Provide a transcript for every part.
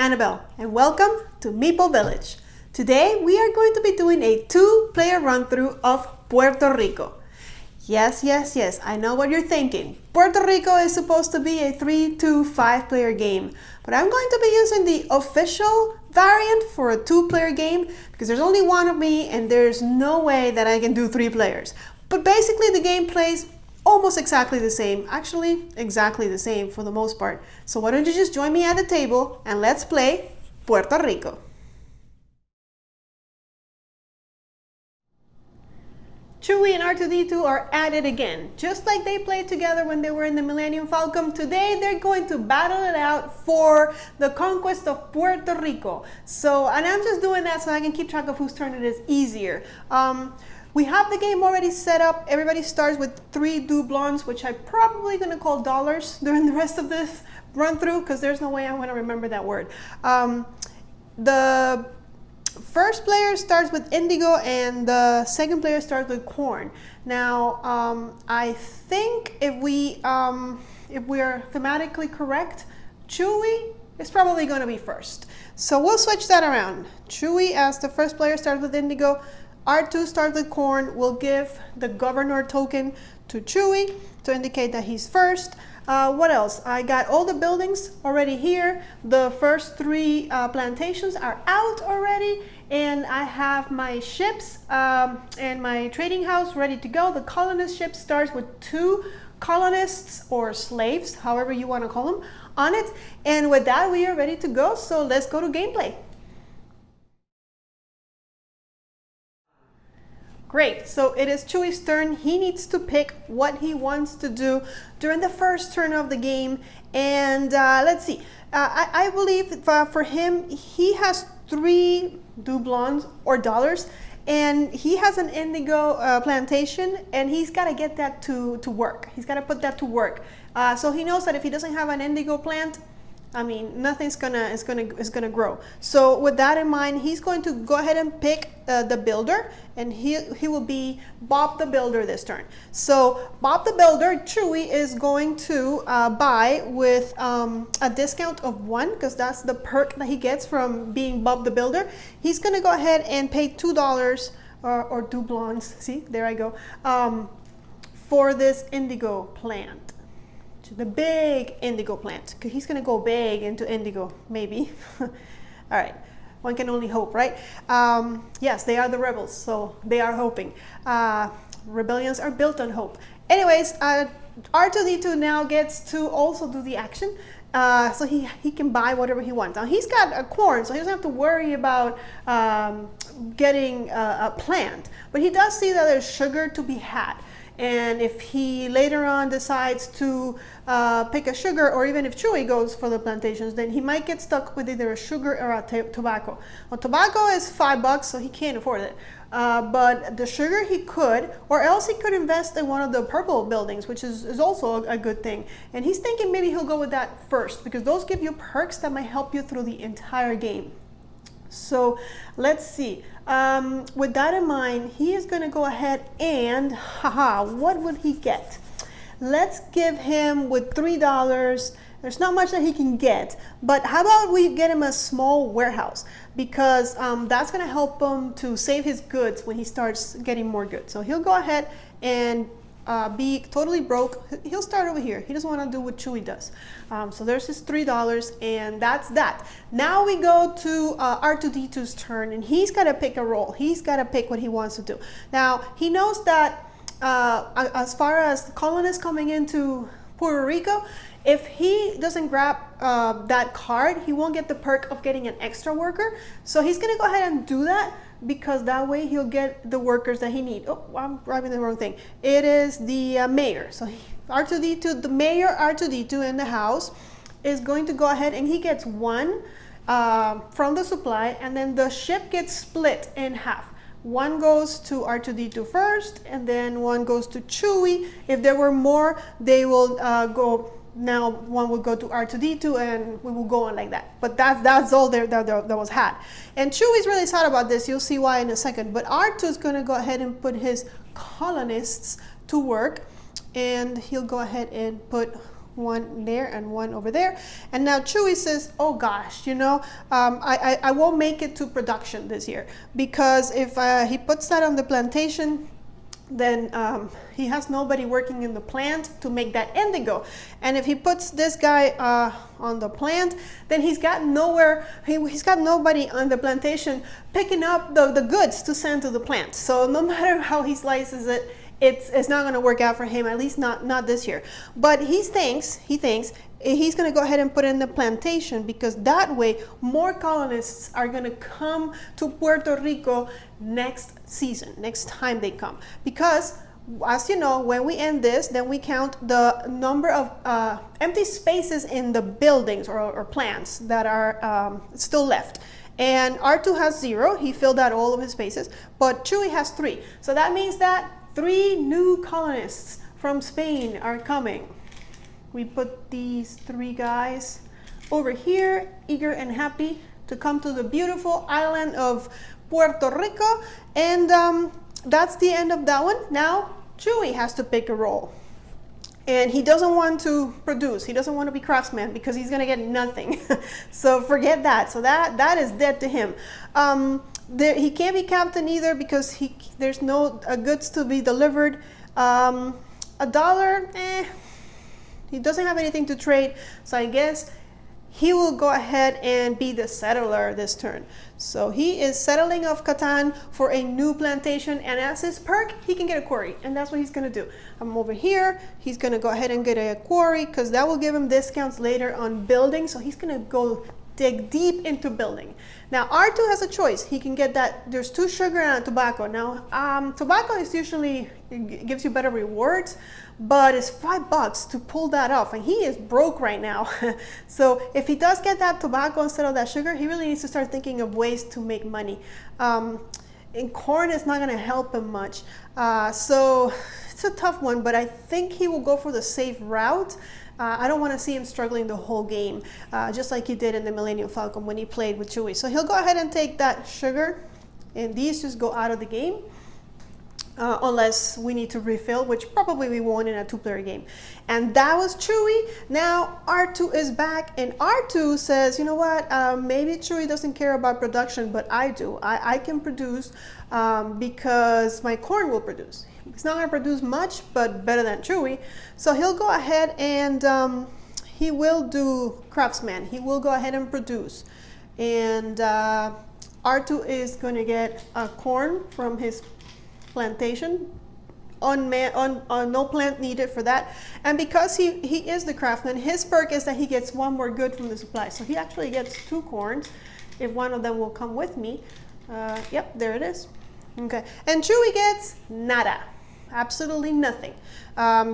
Annabelle, and welcome to Meeple Village. Today we are going to be doing a two-player run-through of Puerto Rico. Yes, I know what you're thinking. Puerto Rico is supposed to be a 3 to 5 player game, but I'm going to be using the official variant for a two-player game because there's only one of me and there's no way that I can do 3 players. But basically the game plays almost exactly the same, actually exactly the same for the most part. So why don't you just join me at the table and let's play Puerto Rico. Chewie and R2-D2 are at it again. Just like they played together when they were in the Millennium Falcon, today they're going to battle it out for the conquest of Puerto Rico. And I'm just doing that so I can keep track of whose turn it is easier. We have the game already set up. Everybody starts with 3 doublons, which I'm probably going to call dollars during the rest of this run through because there's no way I'm going to remember that word. The first player starts with indigo and the second player starts with corn. Now, I think if we are thematically correct, Chewie is probably going to be first. So we'll switch that around. Chewie as the first player starts with indigo. R2 starts with corn. We'll give the governor token to Chewie to indicate that he's first. What else? I got all the buildings already here. The first 3 plantations are out already. And I have my ships and my trading house ready to go. The colonist ship starts with 2 colonists or slaves, however you want to call them, on it. And with that, we are ready to go. So let's go to gameplay. Great, so it is Chewie's turn. He needs to pick what he wants to do during the first turn of the game. And let's see, I believe for him, he has 3 doublons or dollars, and he has an indigo plantation, and he's got to get that to work. He's got to put that to work. So he knows that if he doesn't have an indigo plant, I mean, nothing's gonna grow. So with that in mind, he's going to go ahead and pick the builder, and he will be Bob the Builder this turn. So Bob the Builder, Chewie is going to buy with a discount of 1 because that's the perk that he gets from being Bob the Builder. He's gonna go ahead and pay $2 or doublons. See, there I go, for this indigo plant. The big indigo plant, because he's going to go big into indigo, maybe. All right, one can only hope, right? Yes, they are the rebels, so they are hoping. Rebellions are built on hope. Anyways, R2-D2 now gets to also do the action, so he can buy whatever he wants. Now he's got a corn, so he doesn't have to worry about getting a plant, but he does see that there's sugar to be had. And if he later on decides to pick a sugar, or even if Chewie goes for the plantations, then he might get stuck with either a sugar or a tobacco. Well, tobacco is $5, so he can't afford it. But the sugar he could, or else he could invest in one of the purple buildings, which is also a good thing. And he's thinking maybe he'll go with that first, because those give you perks that might help you through the entire game. So let's see. With that in mind, he is going to go ahead and, what would he get? Let's give him with $3. There's not much that he can get, but how about we get him a small warehouse, because that's going to help him to save his goods when he starts getting more goods. So he'll go ahead and be totally broke. He'll start over here. He doesn't want to do what Chewie does. So there's his $3, and that's that. Now we go to R2-D2's turn, and he's got to pick a role. He's got to pick what he wants to do. Now he knows that as far as the colonists coming into Puerto Rico, if he doesn't grab that card, he won't get the perk of getting an extra worker. So he's going to go ahead and do that, because that way he'll get the workers that he needs. Oh, I'm writing the wrong thing. It is the mayor. So R2-D2, the mayor R2-D2 in the house is going to go ahead and he gets 1 from the supply, and then the ship gets split in half. 1 goes to R2-D2 first, and then 1 goes to Chewie. If there were more, they will go. Now 1 will go to R2-D2, and we will go on like that. But that's all that was had. And Chewie's really sad about this. You'll see why in a second. But R2 is going to go ahead and put his colonists to work, and he'll go ahead and put one there and one over there. And now Chewy says, oh gosh, you know, I won't make it to production this year, because if he puts that on the plantation, then he has nobody working in the plant to make that indigo. And if he puts this guy on the plant, then he's got nowhere, he's got nobody on the plantation picking up the goods to send to the plant. So no matter how he slices it, it's not going to work out for him, at least not this year. But he thinks he's going to go ahead and put in the plantation, because that way more colonists are going to come to Puerto Rico next season, next time they come. Because as you know, when we end this, then we count the number of empty spaces in the buildings or plants that are still left. And R2 has 0, he filled out all of his spaces, but Chewy has 3. So that means that 3 new colonists from Spain are coming. We put these 3 guys over here, eager and happy to come to the beautiful island of Puerto Rico. And that's the end of that one. Now, Chewy has to pick a role. And he doesn't want to produce. He doesn't want to be craftsman, because he's going to get nothing. So forget that. So that is dead to him. He can't be captain either, because there's no goods to be delivered. $1, he doesn't have anything to trade. So I guess he will go ahead and be the settler this turn. So he is settling of Catan for a new plantation, and as his perk, he can get a quarry, and that's what he's going to do. I'm over here. He's going to go ahead and get a quarry, because that will give him discounts later on building. So he's going to go dig deep into building. Now R2 has a choice. He can get that. There's 2 sugar and tobacco. Now tobacco is usually, it gives you better rewards, but it's $5 to pull that off, and he is broke right now. So if he does get that tobacco instead of that sugar, he really needs to start thinking of ways to make money. And corn is not going to help him much. So it's a tough one, but I think he will go for the safe route. I don't want to see him struggling the whole game, just like he did in the Millennium Falcon when he played with Chewy. So he'll go ahead and take that sugar, and these just go out of the game, unless we need to refill, which probably we won't in a 2-player game. And that was Chewy. Now R2 is back, and R2 says, you know what, maybe Chewy doesn't care about production, but I do. I can produce because my corn will produce. It's not going to produce much, but better than Chewy. So he'll go ahead and he will do craftsman. He will go ahead and produce. And R2 is going to get corn from his plantation. No plant needed for that. And because he is the craftsman, his perk is that he gets 1 more good from the supply. So he actually gets 2 corns, if one of them will come with me. Yep, there it is. Okay, and Chewy gets nada, absolutely nothing.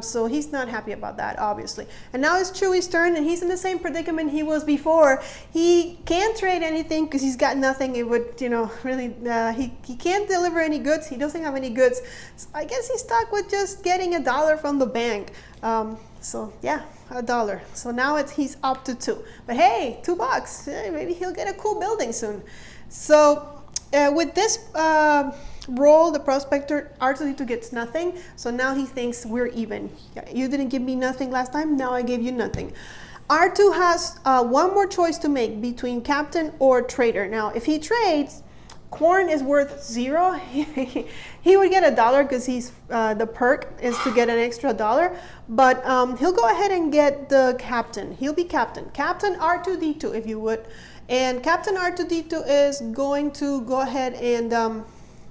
So he's not happy about that, obviously. And now it's Chewy's turn, and he's in the same predicament he was before. He can't trade anything because he's got nothing. It would, you know, really, he can't deliver any goods. He doesn't have any goods. So I guess he's stuck with just getting $1 from the bank. So yeah, $1. So now he's up to 2. But hey, $2. Maybe he'll get a cool building soon. So with this roll, the prospector, R2 gets nothing. So now he thinks we're even. You didn't give me nothing last time. Now I gave you nothing. R2 has 1 more choice to make between captain or trader. Now, if he trades, corn is worth 0. He would get $1 because he's the perk is to get an extra $1. But he'll go ahead and get the captain. He'll be captain. Captain R2D2, if you would. And Captain R2D2 is going to go ahead and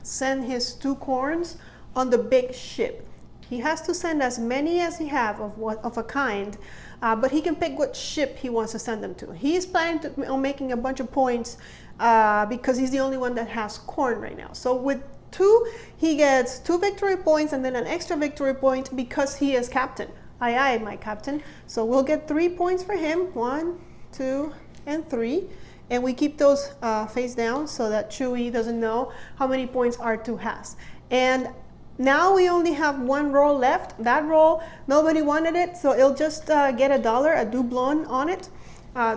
send his 2 corns on the big ship. He has to send as many as he have of a kind, but he can pick what ship he wants to send them to. He's planning on making a bunch of points because he's the only one that has corn right now. So with 2, he gets 2 victory points and then an extra victory point because he is captain. Aye, aye, my captain. So we'll get 3 points for him. 1, 2, and 3. And we keep those face down so that Chewy doesn't know how many points R2 has. And now we only have 1 roll left. That roll, nobody wanted it, so it'll just get $1, a doublon on it,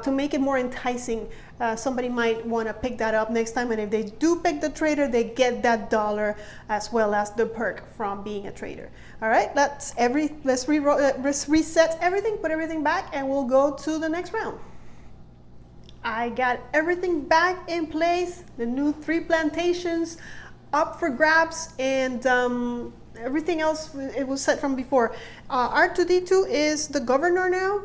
to make it more enticing somebody might want to pick that up next time, and if they do pick the trader, they get that dollar as well as the perk from being a trader. All right, let's reset everything, put everything back, and we'll go to the next round. I got everything back in place, the new 3 plantations up for grabs, and everything else, it was set from before. R2D2 is the governor now.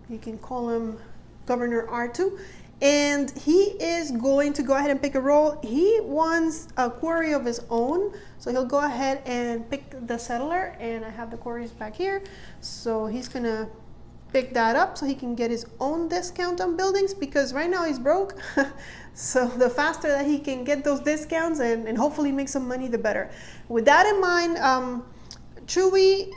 You can call him Governor R2. And he is going to go ahead and pick a role. He wants a quarry of his own. So he'll go ahead and pick the settler. And I have the quarries back here. So he's going to pick that up so he can get his own discount on buildings, because right now he's broke. So the faster that he can get those discounts and hopefully make some money, the better. With that in mind, Chewy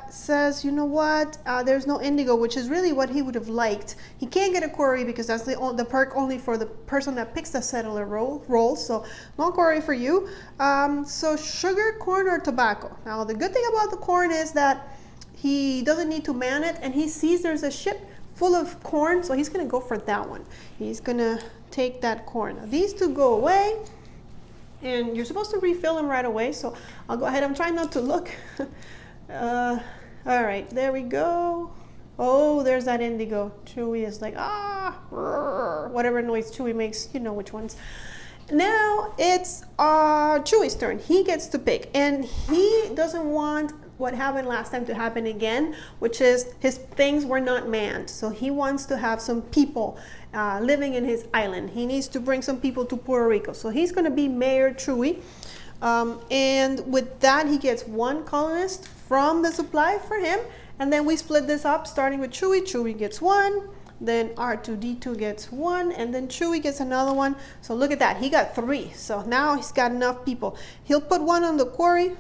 says, you know what, there's no indigo, which is really what he would have liked. He can't get a quarry because that's the perk only for the person that picks the settler role, so no quarry for you. So sugar, corn, or tobacco. Now the good thing about the corn is that he doesn't need to man it, and he sees there's a ship full of corn, so he's gonna go for that one. He's gonna take that corn. Now, these two go away, and you're supposed to refill them right away, so I'll go ahead. I'm trying not to look. All right, there we go. Oh, there's that indigo. Chewy is like, whatever noise Chewy makes, you know which ones. Now it's Chewy's turn. He gets to pick, and he doesn't want what happened last time to happen again, which is his things were not manned. So he wants to have some people living in his island. He needs to bring some people to Puerto Rico. So he's going to be Mayor Chewy. And with that, he gets 1 colonist from the supply for him. And then we split this up, starting with Chewy. Chewy gets 1. Then R2D2 gets 1, and then Chewy gets another 1. So look at that, he got 3. So now he's got enough people. He'll put 1 on the quarry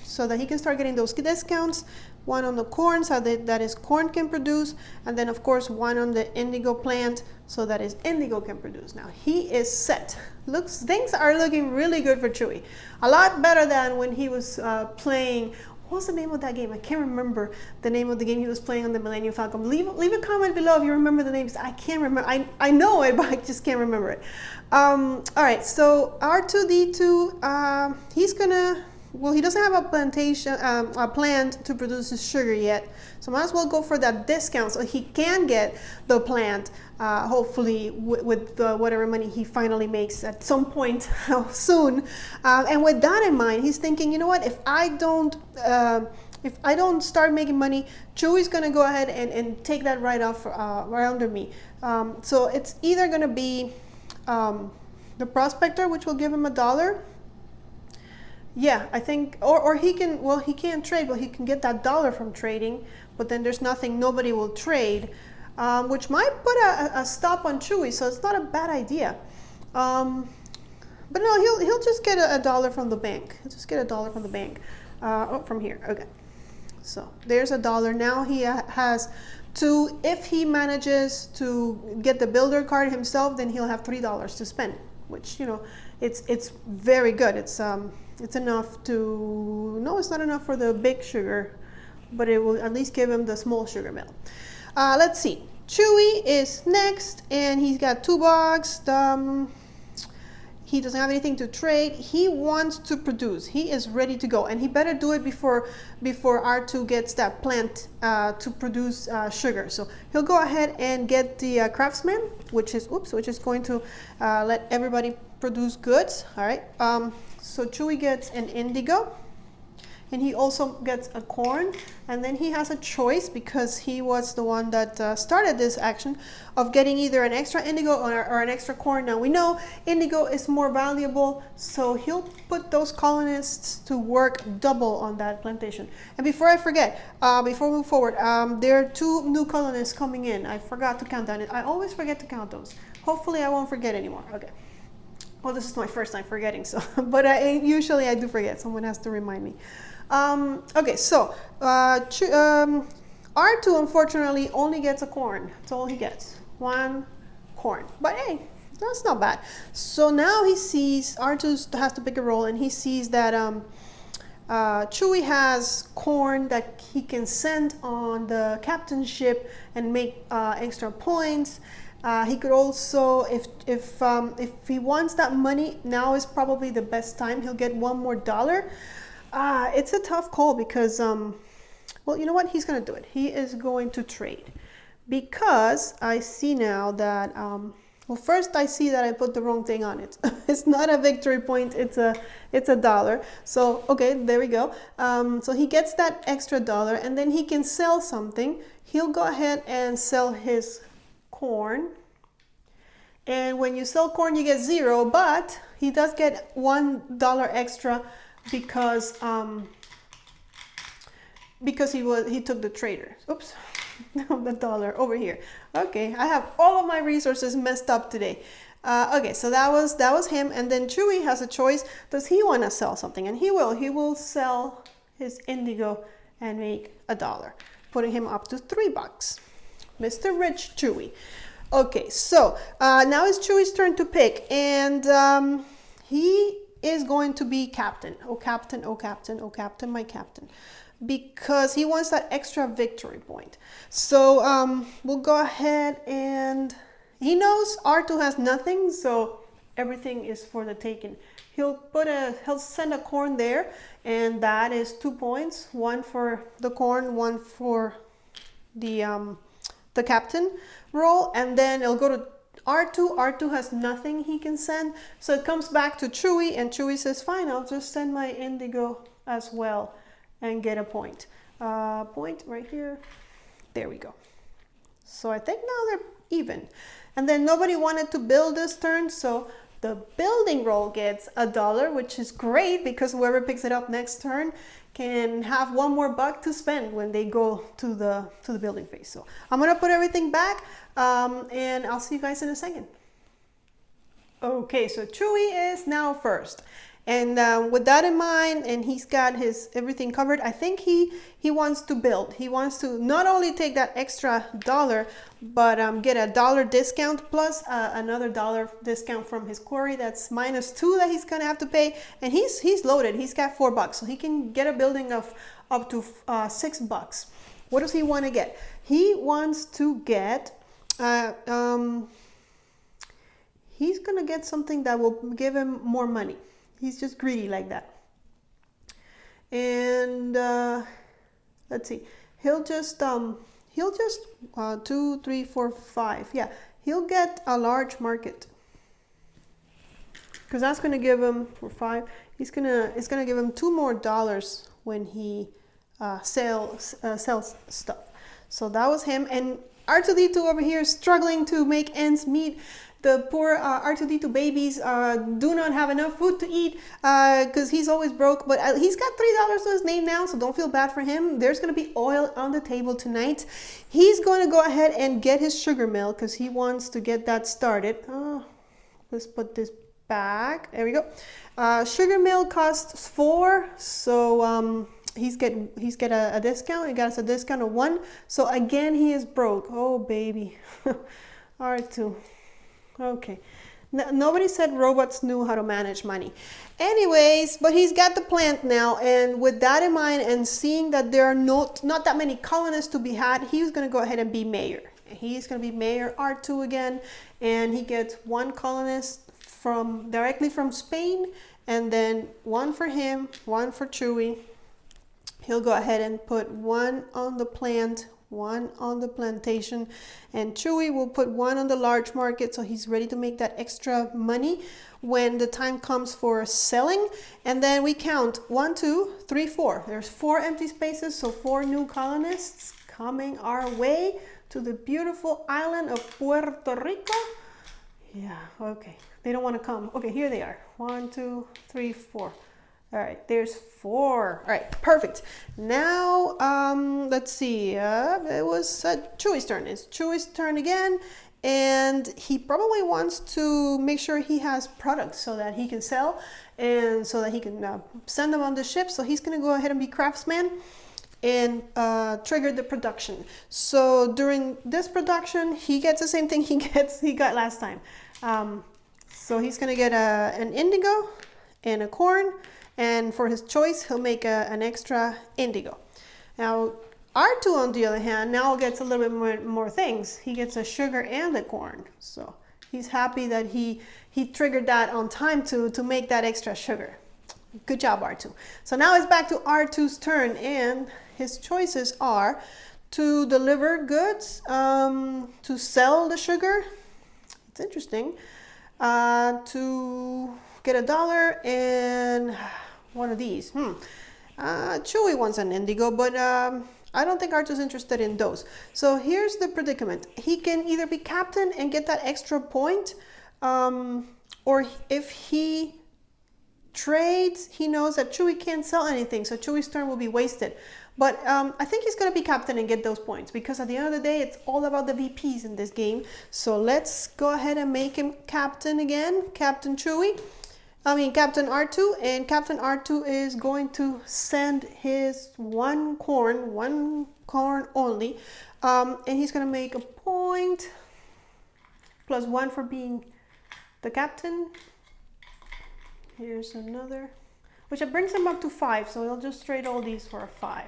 so that he can start getting those discounts. 1 on the corn so that his corn can produce, and then of course 1 on the indigo plant so that his indigo can produce. Now he is set. Things are looking really good for Chewy. A lot better than when he was playing. What's the name of that game? I can't remember the name of the game he was playing on the Millennium Falcon. Leave a comment below if you remember the names. I can't remember. I know it, but I just can't remember it. All right, so R2D2, he's gonna, well, he doesn't have a plantation, a plant to produce his sugar yet. So might as well go for that discount so he can get the plant, hopefully with whatever money he finally makes at some point soon. And with that in mind, he's thinking, you know what, if I don't start making money, Chewy's gonna go ahead and take that right off right under me. So it's either gonna be the prospector, which will give him $1. Yeah, I think, or he can, well, he can't trade, but he can get that $1 from trading, but then there's nothing, nobody will trade, which might put a stop on Chewy, so it's not a bad idea. But no, he'll just get $1 from the bank. He'll just get $1 from the bank, from here, okay. So there's $1. Now he has 2. If he manages to get the builder card himself, then he'll have $3 to spend, which, you know, it's very good. It's enough to, no, it's not enough for the big sugar, but it will at least give him the small sugar mill. Let's see. Chewy is next, and he's got 2 bucks. He doesn't have anything to trade. He wants to produce. He is ready to go, and he better do it before R2 gets that plant to produce sugar. So he'll go ahead and get the craftsman, which is going to let everybody produce goods. All right. So Chewy gets an indigo, and he also gets a corn, and then he has a choice, because he was the one that started this action, of getting either an extra indigo or an extra corn. Now we know indigo is more valuable, so he'll put those colonists to work double on that plantation. And before I forget, before we move forward, there are 2 new colonists coming in. I forgot to count down. I always forget to count those. Hopefully I won't forget anymore. Okay. Well, this is my first time forgetting, so, but usually I do forget. Someone has to remind me. Okay, so R2 unfortunately only gets a corn. That's all he gets, 1 corn. But hey, that's not bad. So now he sees, R2 has to pick a role, and he sees that Chewy has corn that he can send on the captain's ship and make extra points. He could also, if he wants that money, now is probably the best time. He'll get one more dollar. It's a tough call because, well, you know what? He's going to do it. He is going to trade because I see now that, well, first I see that I put the wrong thing on it. It's not a victory point. It's a dollar. So, okay, there we go. So he gets that extra dollar and then he can sell something. He'll go ahead and sell his corn. And when you sell corn, you get 0, but he does get $1 extra because he took the trader. Oops. The dollar over here. Okay, I have all of my resources messed up today. Okay, so that was him, and then Chewy has a choice. Does he want to sell something? And he will sell his indigo and make $1, putting him up to $3. Mr. Rich Chewy. Okay, so now it's Chewy's turn to pick, and he is going to be captain. Oh captain, oh captain, oh captain, my captain, because he wants that extra victory point. So we'll go ahead, and he knows R2 has nothing, so everything is for the taking. He'll send a corn there, and that is 2 points, 1 for the corn, 1 for the captain role, and then it'll go to R2. R2 has nothing he can send, so it comes back to Chewy, and Chewy says, fine, I'll just send my indigo as well and get a point. Point right here. There we go. So I think now they're even. And then nobody wanted to build this turn, so the building roll gets $1, which is great because whoever picks it up next turn can have $1 more to spend when they go to the building phase. So I'm gonna put everything back, and I'll see you guys in a second. Okay, so Chewy is now first. And with that in mind, and he's got his everything covered, I think he wants to build. He wants to not only take that extra $1, but get a $1 discount plus another $1 discount from his quarry. That's -2 that he's gonna have to pay. And he's loaded. He's got $4, so he can get a building of up to $6. What does he want to get? He wants to get. He's gonna get something that will give him more money. He's just greedy like that. And let's see, he'll just 2, 3, 4, 5. Yeah, he'll get a large market because that's going to give him for 5. It's gonna give him $2 more when he sells stuff. So that was him. And R2D2 over here is struggling to make ends meet. The poor R2D2 babies do not have enough food to eat because he's always broke, but he's got $3 to his name now, so don't feel bad for him. There's going to be oil on the table tonight. He's going to go ahead and get his sugar mill because he wants to get that started. Let's put this back. There we go. Sugar mill costs 4, so he's get a discount. He got us a discount of 1. So again, he is broke. Oh, baby. R2. Okay, nobody said robots knew how to manage money. Anyways, but he's got the plant now, and with that in mind and seeing that there are not that many colonists to be had, he's going to go ahead and be mayor. He's going to be mayor R2 again, and he gets 1 colonist directly from Spain, and then 1 for him, 1 for Chewy. He'll go ahead and put 1 on the plant, 1 on the plantation, and Chewy will put 1 on the large market, so he's ready to make that extra money when the time comes for selling. And then we count 1, 2, 3, 4. There's 4 empty spaces, so 4 new colonists coming our way to the beautiful island of Puerto Rico. Yeah, okay, they don't want to come. Okay, here they are. 1, 2, 3, 4. All right, there's 4. All right, perfect. Now, let's see. It was Chewy's turn. It's Chewy's turn again, and he probably wants to make sure he has products so that he can sell and so that he can send them on the ship. So he's going to go ahead and be craftsman and trigger the production. So during this production, he gets the same thing he got last time. So he's going to get an indigo and a corn. And for his choice, he'll make an extra indigo. Now, R2, on the other hand, now gets a little bit more things. He gets a sugar and a corn. So he's happy that he triggered that on time to make that extra sugar. Good job, R2. So now it's back to R2's turn, and his choices are to deliver goods, to sell the sugar. It's interesting. To get $1 and one of these. Chewy wants an indigo, but I don't think Artu's interested in those. So here's the predicament. He can either be captain and get that extra point, or if he trades, he knows that Chewy can't sell anything, so Chewy's turn will be wasted. But I think he's going to be captain and get those points, because at the end of the day, it's all about the VPs in this game. So let's go ahead and make him captain again, Captain Chewy. Captain R2, and Captain R2 is going to send his one corn only, and he's going to make a point plus 1 for being the captain. Here's another, which brings him up to 5, so he'll just trade all these for a 5.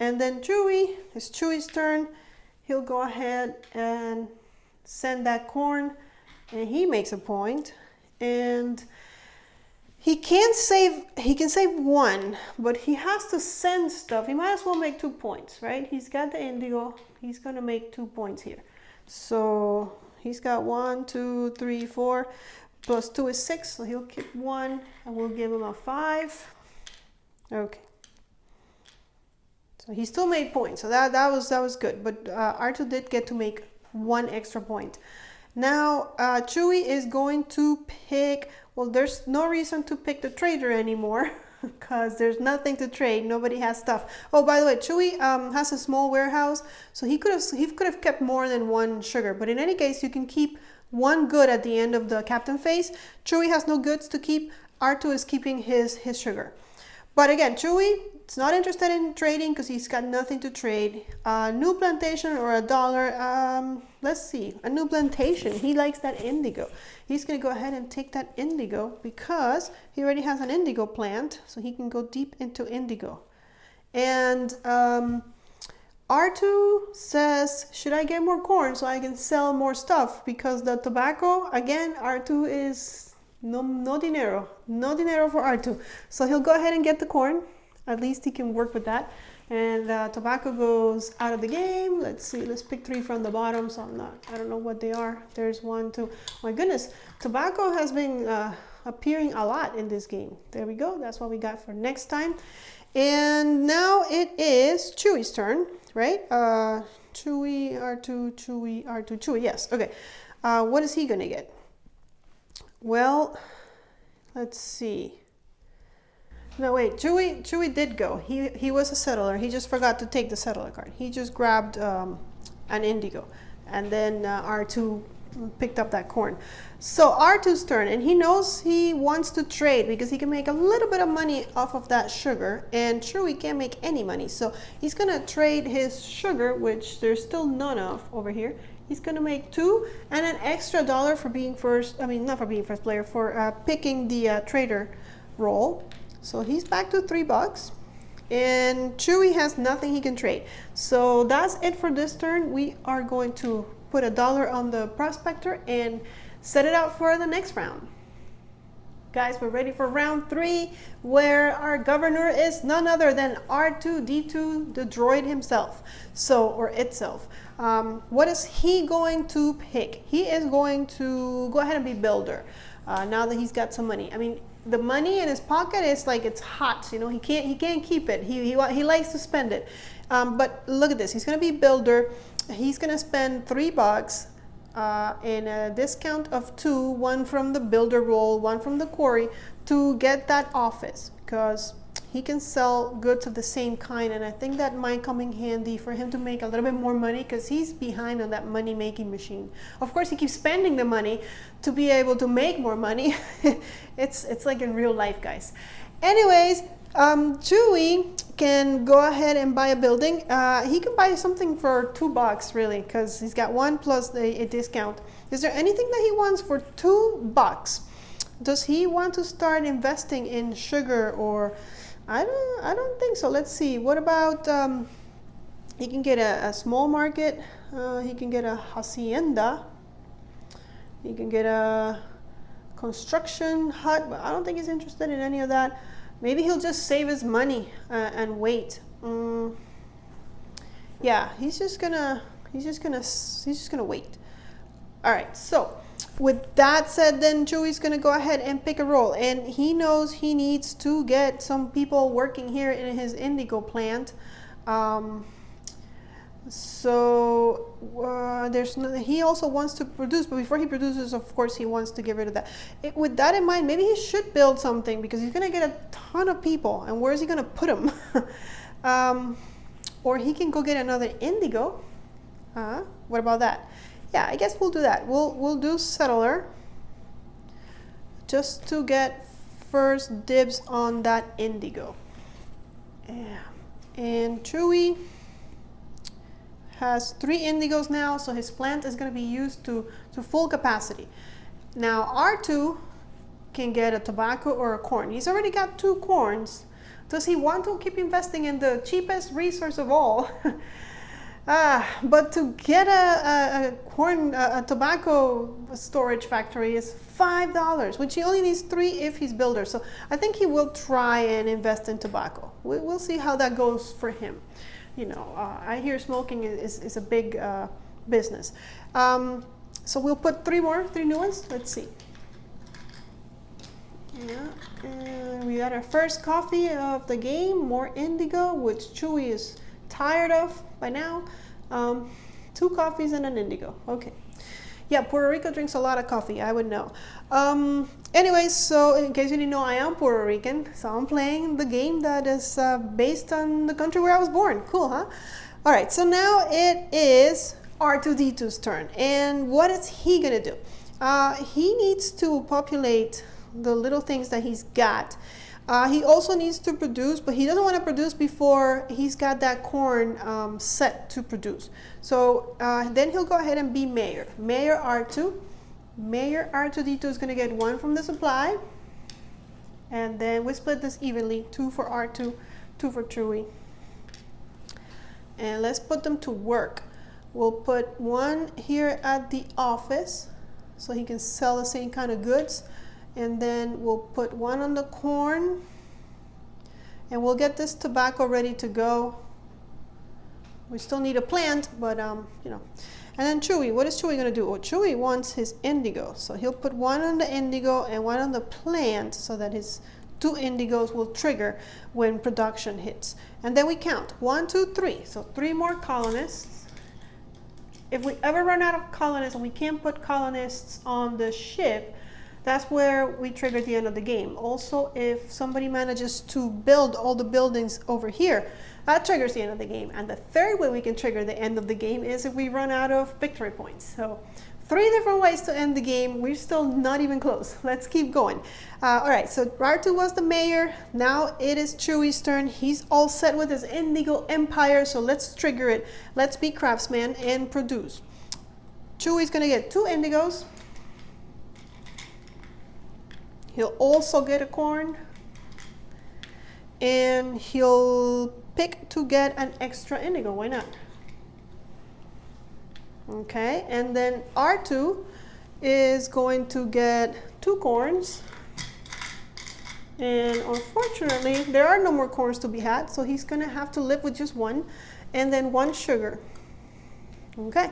And then Chewy, it's Chewy's turn. He'll go ahead and send that corn, and he makes a point. And he can save 1, but he has to send stuff. He might as well make 2 points, right? He's got the indigo. He's going to make 2 points here. So he's got 1, 2, 3, 4. Plus 2 is 6, so he'll keep 1, and we'll give him a 5. Okay. So he still made points, so that was good. But R2 did get to make 1 extra point. Now, Chewy is going to pick, well, there's no reason to pick the trader anymore because there's nothing to trade. Nobody has stuff. Oh, by the way, Chewy has a small warehouse, so he could have kept more than 1 sugar. But in any case, you can keep 1 good at the end of the captain phase. Chewy has no goods to keep. R2 is keeping his sugar. But again, Chewy is not interested in trading because he's got nothing to trade. New plantation or $1. Let's see, a new plantation. He likes that indigo. He's going to go ahead and take that indigo because he already has an indigo plant, so he can go deep into indigo. And R2 says, should I get more corn so I can sell more stuff? Because the tobacco, again, R2 is no dinero for R2. So he'll go ahead and get the corn. At least he can work with that. And tobacco goes out of the game. Let's see, let's pick 3 from the bottom. So I don't know what they are. There's 1, 2. My goodness, tobacco has been appearing a lot in this game. There we go. That's what we got for next time. And now it is Chewy's turn, right? Chewy, R2, Chewy, R2, Chewy. Yes, okay. What is he gonna get? Well, let's see. No, wait, Chewy did go. He was a settler. He just forgot to take the settler card. He just grabbed an indigo, and then R2 picked up that corn. So R2's turn, and he knows he wants to trade because he can make a little bit of money off of that sugar, and Chewy can't make any money. So he's gonna trade his sugar, which there's still none of over here. He's gonna make 2 and an extra $1 for being first. I mean, not for being first player, for picking the trader role. So he's back to $3, and Chewy has nothing he can trade. So that's it for this turn. We are going to put $1 on the prospector and set it out for the next round. Guys, we're ready for round 3, where our governor is none other than R2-D2, the droid himself, or itself. What is he going to pick? He is going to go ahead and be builder. Now that he's got some money. I mean, the money in his pocket is like it's hot. You know, he can't keep it. He likes to spend it. But look at this. He's going to be builder. He's going to spend $3 in a discount of 2, 1 from the builder role, 1 from the quarry, to get that office, because he can sell goods of the same kind, and I think that might come in handy for him to make a little bit more money, because he's behind on that money making machine. Of course, he keeps spending the money to be able to make more money. It's like in real life, guys. Anyways, Chewy can go ahead and buy a building. He can buy something for $2 really, because he's got 1 plus a discount. Is there anything that he wants for $2? Does he want to start investing in sugar, or I don't think so. Let's see. What about He can get a small market. He can get a hacienda. He can get a construction hut, but I don't think he's interested in any of that. Maybe he'll just save his money and wait. Yeah, he's just gonna wait. All right, so with that said, then Chewy's gonna go ahead and pick a role, and he knows he needs to get some people working here in his indigo plant. He also wants to produce, but before he produces, of course, he wants to get rid of that. With that in mind, maybe he should build something, because he's gonna get a ton of people, and where is he gonna put them? Or he can go get another indigo. What about that? Yeah, I guess we'll do that. We'll do settler, just to get first dibs on that indigo. Yeah. And Chewy has 3 indigos now, so his plant is going to be used to full capacity. Now R2 can get a tobacco or a corn. He's already got 2 corns. Does he want to keep investing in the cheapest resource of all? But to get a tobacco storage factory is $5, which he only needs 3 if he's builder. So I think he will try and invest in tobacco. We'll see how that goes for him. You know, I hear smoking is a big business. So we'll put 3 new ones. Let's see. Yeah, and we got our first coffee of the game, more indigo, which Chewy is tired of by now. 2 coffees and an indigo. Okay. Yeah, Puerto Rico drinks a lot of coffee. I would know. Anyways, so in case you didn't know, I am Puerto Rican. So I'm playing the game that is based on the country where I was born. Cool, huh? All right, so now it is R2D2's turn. And what is he going to do? He needs to populate the little things that he's got. He also needs to produce, but he doesn't want to produce before he's got that corn set to produce. So then he'll go ahead and be mayor. Mayor R2. Mayor R2D2 is going to get 1 from the supply. And then we split this evenly. 2 for R2, 2 for Chewy. And let's put them to work. We'll put 1 here at the office so he can sell the same kind of goods. And then we'll put 1 on the corn, and we'll get this tobacco ready to go. We still need a plant, but you know. And then Chewy, what is Chewy going to do? Well, Chewy wants his indigo, so he'll put 1 on the indigo and 1 on the plant, so that his 2 indigos will trigger when production hits. And then we count 1, 2, 3. So 3 more colonists. If we ever run out of colonists and we can't put colonists on the ship, that's where we trigger the end of the game. Also, if somebody manages to build all the buildings over here, that triggers the end of the game. And the third way we can trigger the end of the game is if we run out of victory points. So 3 different ways to end the game. We're still not even close. Let's keep going. All right, so R2 was the mayor. Now it is Chewy's turn. He's all set with his indigo empire, so let's trigger it. Let's be craftsman and produce. Chewy's gonna get 2 indigos. He'll also get a corn, and he'll pick to get an extra indigo. Why not? Okay, and then R2 is going to get 2 corns, and unfortunately there are no more corns to be had, so he's gonna have to live with just 1, and then 1 sugar. Okay,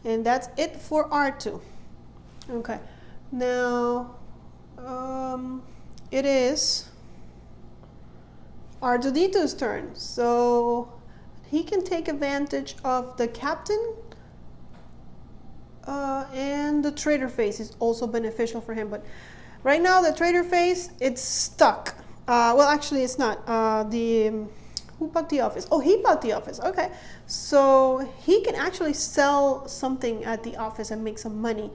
and that's it for R2. Okay, now it is R2D2's turn, so he can take advantage of the captain, and the trader phase is also beneficial for him. But right now the trader phase, it's stuck. Well, actually it's not. Who bought the office? Oh, he bought the office. Okay, so he can actually sell something at the office and make some money.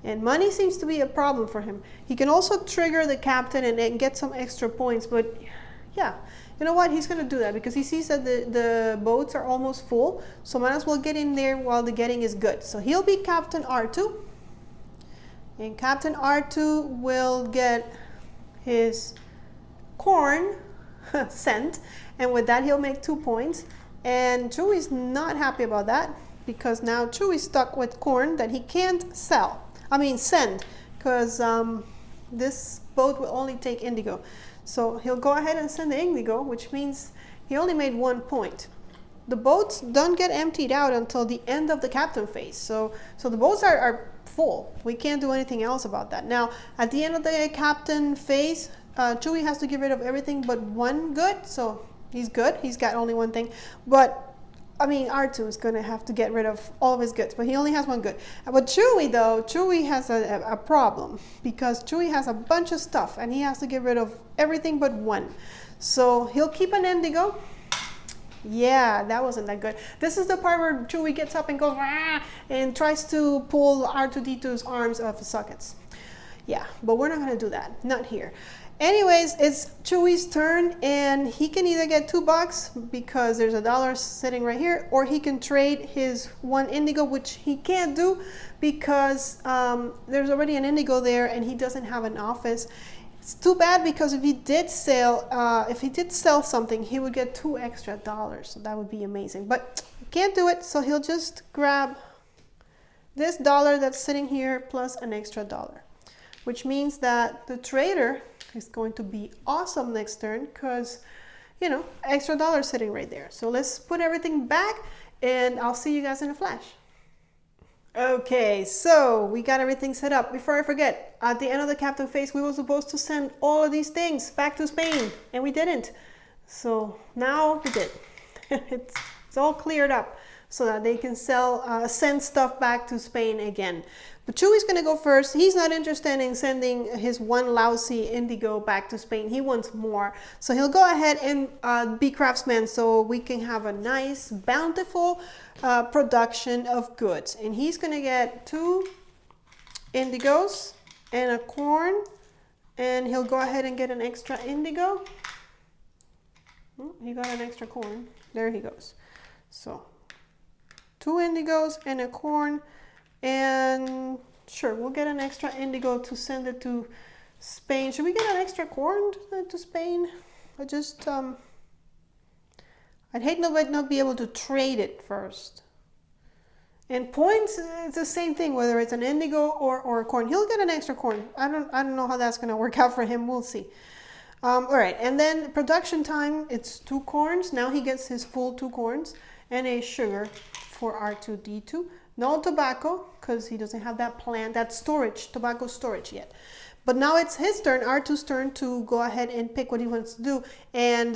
And money seems to be a problem for him. He can also trigger the captain and get some extra points, but yeah, you know what? He's going to do that because he sees that the boats are almost full, so might as well get in there while the getting is good. So he'll be Captain R2, and Captain R2 will get his corn sent, and with that he'll make 2 points. And Chewy's not happy about that because now Chewy's stuck with corn that he can't send, because this boat will only take indigo. So he'll go ahead and send the indigo, which means he only made 1 point. The boats don't get emptied out until the end of the captain phase. So the boats are full. We can't do anything else about that. Now, at the end of the captain phase, Chewy has to get rid of everything but 1 good. So he's good. He's got only 1 thing. But I mean, R2 is going to have to get rid of all of his goods, but he only has 1 good. But Chewy, though, Chewy has a problem because Chewy has a bunch of stuff and he has to get rid of everything but 1. So he'll keep an indigo. Yeah, that wasn't that good. This is the part where Chewy gets up and goes Rah! And tries to pull R2-D2's arms off the sockets. Yeah, but we're not going to do that. Not here. Anyways, it's Chewy's turn, and he can either get $2 because there's $1 sitting right here, or he can trade his 1 indigo, which he can't do because there's already an indigo there and he doesn't have an office. It's too bad because if he did sell something, he would get $2 extra. So that would be amazing, but he can't do it. So he'll just grab this $1 that's sitting here plus an extra $1, which means that the trader is going to be awesome next turn because, you know, extra $1 sitting right there. So let's put everything back and I'll see you guys in a flash. Okay, so we got everything set up. Before I forget, at the end of the captain phase, we were supposed to send all of these things back to Spain, and we didn't. So now we did. It's all cleared up so that they can send stuff back to Spain again. But Chewy's going to go first. He's not interested in sending his 1 lousy indigo back to Spain. He wants more. So he'll go ahead and be craftsman so we can have a nice, bountiful production of goods. And he's going to get 2 indigos and a corn. And he'll go ahead and get an extra indigo. He got an extra corn. There he goes. So 2 indigos and a corn. And sure, we'll get an extra indigo to send it to Spain. Should we get an extra corn to send to Spain? I'd hate not be able to trade it first. And points, it's the same thing, whether it's an indigo or a corn. He'll get an extra corn. I don't know how that's going to work out for him. We'll see. All right, and then production time, it's 2 corns. Now he gets his full 2 corns and a sugar for R2-D2. No tobacco, because he doesn't have that plant, that storage, tobacco storage yet. But now it's his turn, R2's turn, to go ahead and pick what he wants to do. And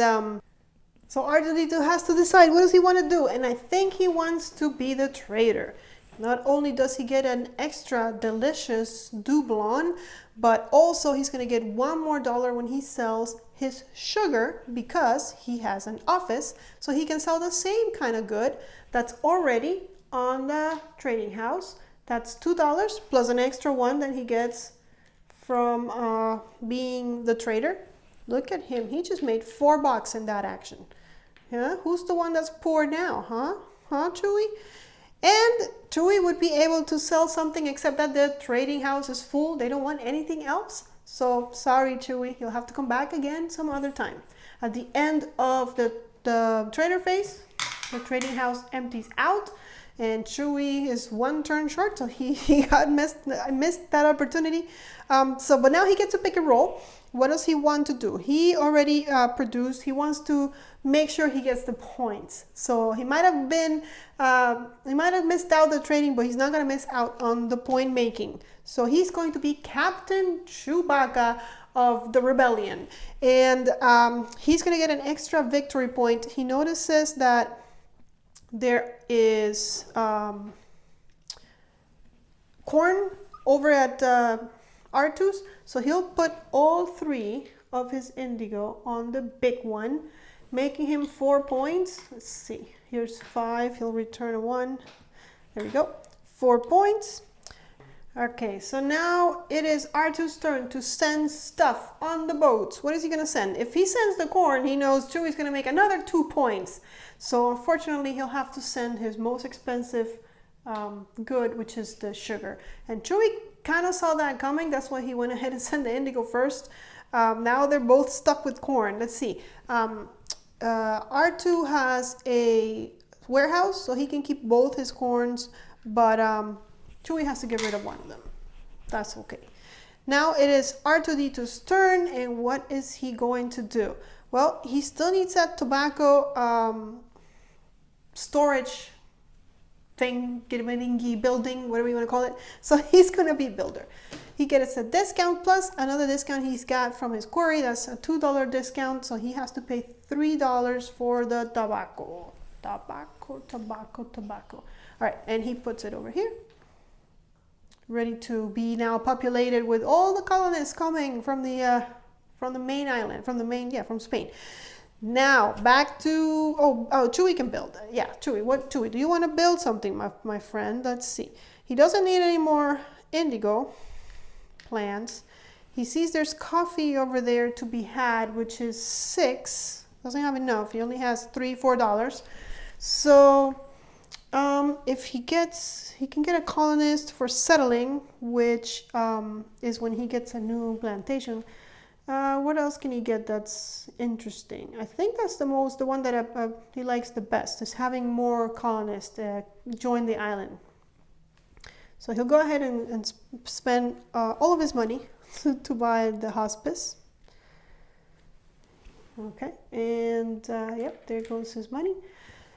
so R2-D2 has to decide what does he want to do. And I think he wants to be the trader. Not only does he get an extra delicious doublon, but also he's going to get $1 more when he sells his sugar because he has an office. So he can sell the same kind of good that's already on the trading house. That's $2 plus an extra 1 that he gets from being the trader. Look at him. He just made $4 in that action. Yeah, who's the one that's poor now? Huh, Chewy? And Chewy would be able to sell something except that the trading house is full. They don't want anything else. So sorry, Chewy. You'll have to come back again some other time. At the end of the trader phase, the trading house empties out. And Chewy is 1 turn short, so he missed that opportunity. But now he gets to pick a roll. What does he want to do? He already produced. He wants to make sure he gets the points. So he might have missed out the trading, but he's not going to miss out on the point making. So he's going to be Captain Chewbacca of the rebellion, and he's going to get an extra victory point. He notices that there is corn over at R2's, so he'll put all 3 of his indigo on the big one, making him 4 points. Let's see, here's 5, he'll return a 1. There we go, 4 points. Okay, so now it is R2's turn to send stuff on the boats. What is he going to send? If he sends the corn, he knows Chewy's going to make another 2 points. So unfortunately, he'll have to send his most expensive good, which is the sugar. And Chewy kind of saw that coming. That's why he went ahead and sent the indigo first. Now they're both stuck with corn. Let's see. R2 has a warehouse, so he can keep both his corns, but Chewie has to get rid of one of them. That's okay. Now it is R2-D2's turn, and what is he going to do? Well, he still needs that tobacco storage thing, building, whatever you want to call it. So he's going to be builder. He gets a discount plus another discount he's got from his quarry. That's a $2 discount, so he has to pay $3 for the tobacco. Tobacco. All right, and he puts it over here, ready to be now populated with all the colonists coming from the main island, from Spain. Now back to Chewie can build. Yeah, Chewie, do you want to build something, my friend? Let's see. He doesn't need any more indigo plants. He sees there's coffee over there to be had, which is 6. Doesn't have enough. He only has $4. So if he can get a colonist for settling, which is when he gets a new plantation. What else can he get that's interesting? I think that's the one that he likes the best, is having more colonists join the island. So he'll go ahead and spend all of his money to buy the hospice. Okay, and yep, there goes his money.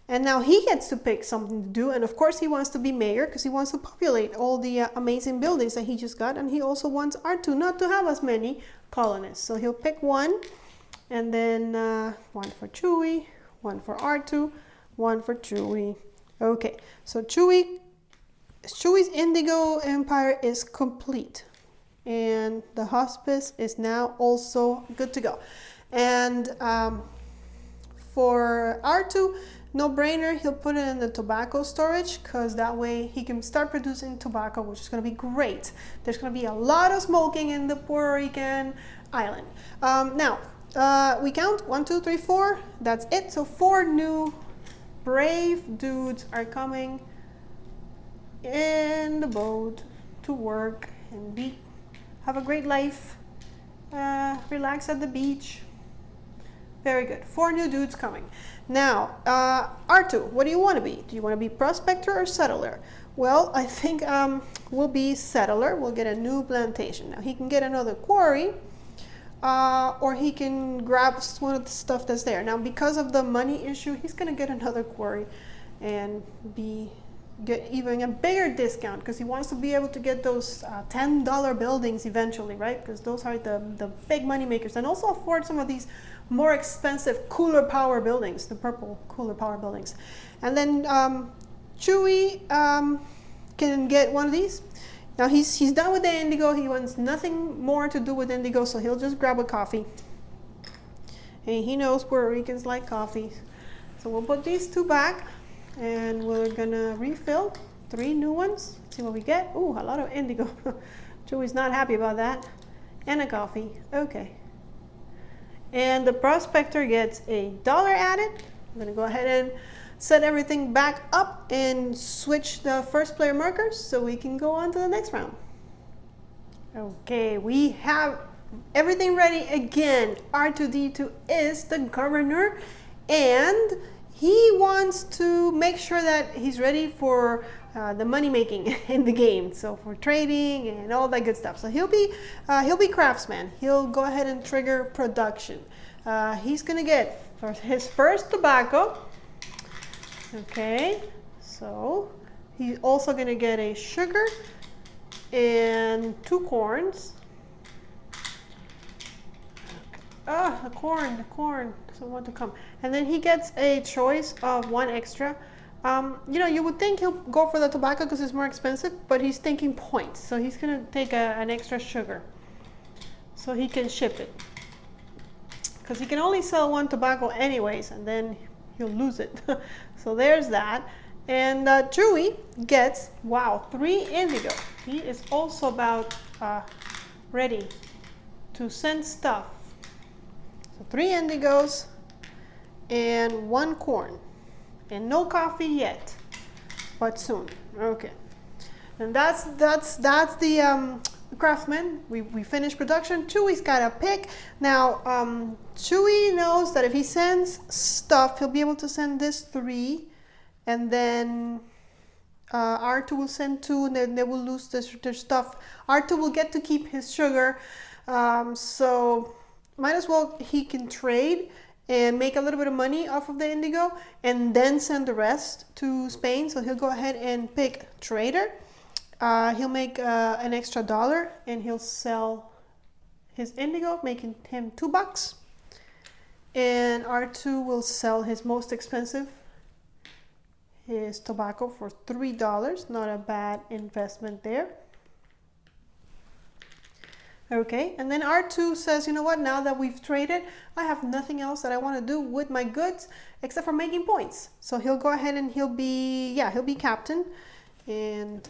And now he gets to pick something to do, and of course he wants to be mayor because he wants to populate all the amazing buildings that he just got, and he also wants R2 not to have as many colonists. So he'll pick one, and then one for Chewie, one for R2, one for Chewie. Okay, so Chewie's indigo empire is complete, and the hospice is now also good to go. And for R2, no brainer, he'll put it in the tobacco storage, because that way he can start producing tobacco, which is going to be great. There's going to be a lot of smoking in the Puerto Rican island. Now, we count 1, 2, 3, 4. That's it. So 4 new brave dudes are coming in the boat to work and have a great life, relax at the beach. Very good. 4 new dudes coming. Now, R2, what do you want to be? Do you want to be prospector or settler? Well, I think we'll be settler. We'll get a new plantation. Now, he can get another quarry, or he can grab one of the stuff that's there. Now, because of the money issue, he's going to get another quarry and get even a bigger discount, because he wants to be able to get those $10 buildings eventually, right? Because those are the big money makers, and also afford some of these more expensive cooler power buildings, the purple cooler power buildings. And then Chewie can get one of these. Now he's done with the indigo. He wants nothing more to do with indigo, so he'll just grab a coffee. And he knows Puerto Ricans like coffee. So we'll put these 2 back, and we're gonna refill 3 new ones. See what we get. Ooh, a lot of indigo. Chewie's not happy about that. And a coffee. Okay. And the prospector gets $1 added. I'm gonna go ahead and set everything back up and switch the first player markers so we can go on to the next round. Okay, we have everything ready again. R2-D2 is the governor, and he wants to make sure that he's ready for the money making in the game, so for trading and all that good stuff. So he'll be craftsman. He'll go ahead and trigger production. He's gonna get his first tobacco. Okay, so he's also gonna get a sugar and 2 corns. The corn doesn't want to come. And then he gets a choice of 1 extra. You would think he'll go for the tobacco because it's more expensive, but he's thinking points. So he's gonna take an extra sugar so he can ship it. Because he can only sell 1 tobacco anyways, and then he'll lose it. So there's that. And Chewie gets, 3 indigo. He is also about ready to send stuff. So 3 indigos and 1 corn. And no coffee yet, but soon. Okay. And that's the craftsman. We finished production. Chewy's got a pick. Now, Chewy knows that if he sends stuff, he'll be able to send this 3, and then R2 will send 2, and then they will lose their stuff. R2 will get to keep his sugar, so might as well he can trade and make a little bit of money off of the indigo and then send the rest to Spain. So he'll go ahead and pick trader. He'll make an extra $1 and he'll sell his indigo, making him $2. And R2 will sell his most expensive, his tobacco, for $3. Not a bad investment there. Okay, and then R2 says, you know what, now that we've traded, I have nothing else that I want to do with my goods except for making points. So he'll go ahead and he'll be captain, and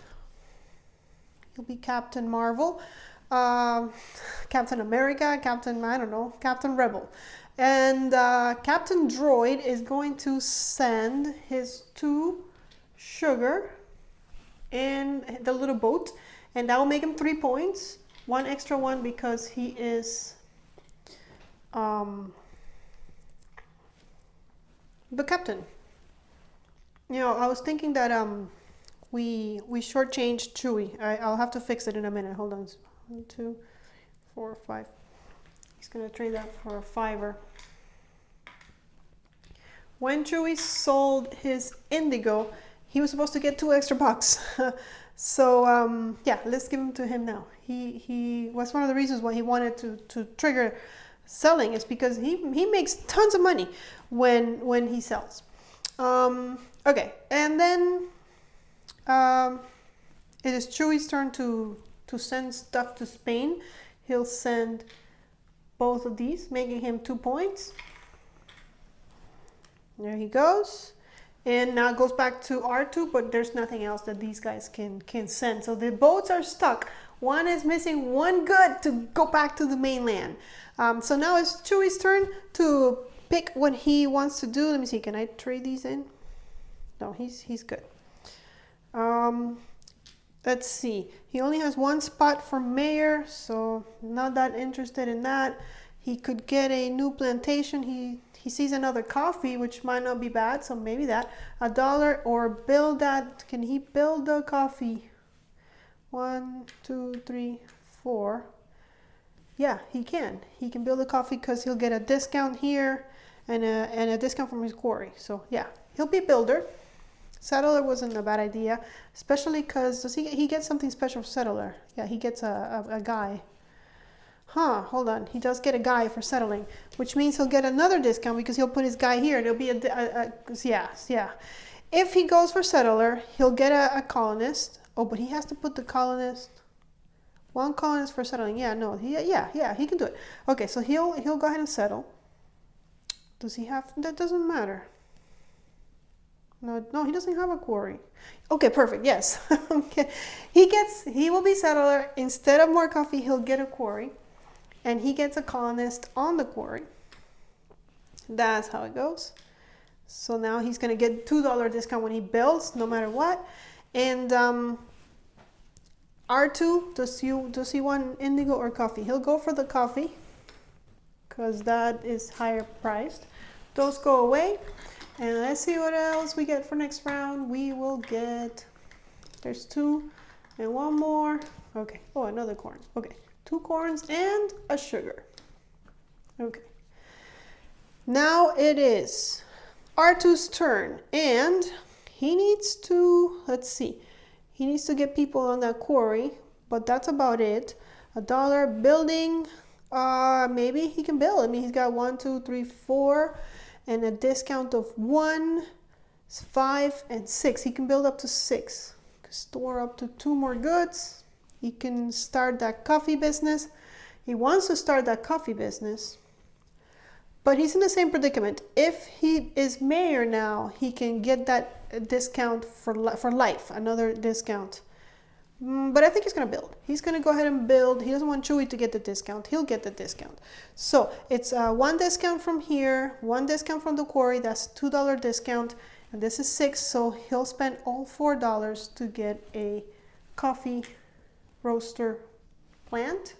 he'll be Captain Marvel, Captain America, Captain, I don't know, Captain Rebel. And Captain Droid is going to send his 2 sugar in the little boat, and that will make him 3 points. 1 extra one because he is the captain. You know, I was thinking that we shortchanged Chewy. I'll have to fix it in a minute. Hold on. 1, 2, 4, 5. He's gonna trade that for a $5. When Chewy sold his indigo, he was supposed to get 2 extra bucks. So yeah, let's give him to him now. He was one of the reasons why he wanted to trigger selling, is because he makes tons of money when he sells. Okay, and then it is Chewy's turn to send stuff to Spain. He'll send both of these, making him 2 points. There he goes. And now it goes back to R2, but there's nothing else that these guys can send. So the boats are stuck. One is missing 1 good to go back to the mainland. So now it's Chewy's turn to pick what he wants to do. Let me see, can I trade these in? No, he's good. Let's see. He only has 1 spot for mayor, so not that interested in that. He could get a new plantation. He sees another coffee, which might not be bad, so maybe that. $1 or build that. Can he build the coffee? 1, 2, 3, 4. Yeah, he can. He can build a coffee because he'll get a discount here and a discount from his quarry. So yeah, he'll be a builder. Settler wasn't a bad idea, especially because he gets something special for settler. Yeah, he gets a guy. Huh, hold on. He does get a guy for settling, which means he'll get another discount because he'll put his guy here and it'll be yeah. If he goes for settler, he'll get a colonist. Oh, but he has to put the colonist. 1 colonist for settling. Yeah, no. Yeah, he can do it. Okay, so he'll go ahead and settle. Does he have? That doesn't matter. No, he doesn't have a quarry. Okay, perfect. Yes. Okay. He will be settler. Instead of more coffee, he'll get a quarry. And he gets a colonist on the quarry. That's how it goes. So now he's going to get $2 discount when he builds, no matter what. And R2, does he want indigo or coffee? He'll go for the coffee because that is higher priced. Those go away. And let's see what else we get for next round. We will get, there's 2 and 1 more. Okay. Oh, another corn. Okay. 2 corns and a sugar. Okay. Now it is R2's turn, and he needs to, let's see, he needs to get people on that quarry, but that's about it. $1 building, maybe he can build. I mean, he's got 1, 2, 3, 4, and a discount of 1, 5, and 6. He can build up to 6. Store up to 2 more goods. He can start that coffee business. He wants to start that coffee business, but he's in the same predicament. If he is mayor now, he can get that discount for life, another discount. But I think he's going to build. He's going to go ahead and build. He doesn't want Chewy to get the discount. He'll get the discount. So it's 1 discount from here, 1 discount from the quarry. That's $2 discount. And this is 6. So he'll spend all $4 to get a coffee roaster plant.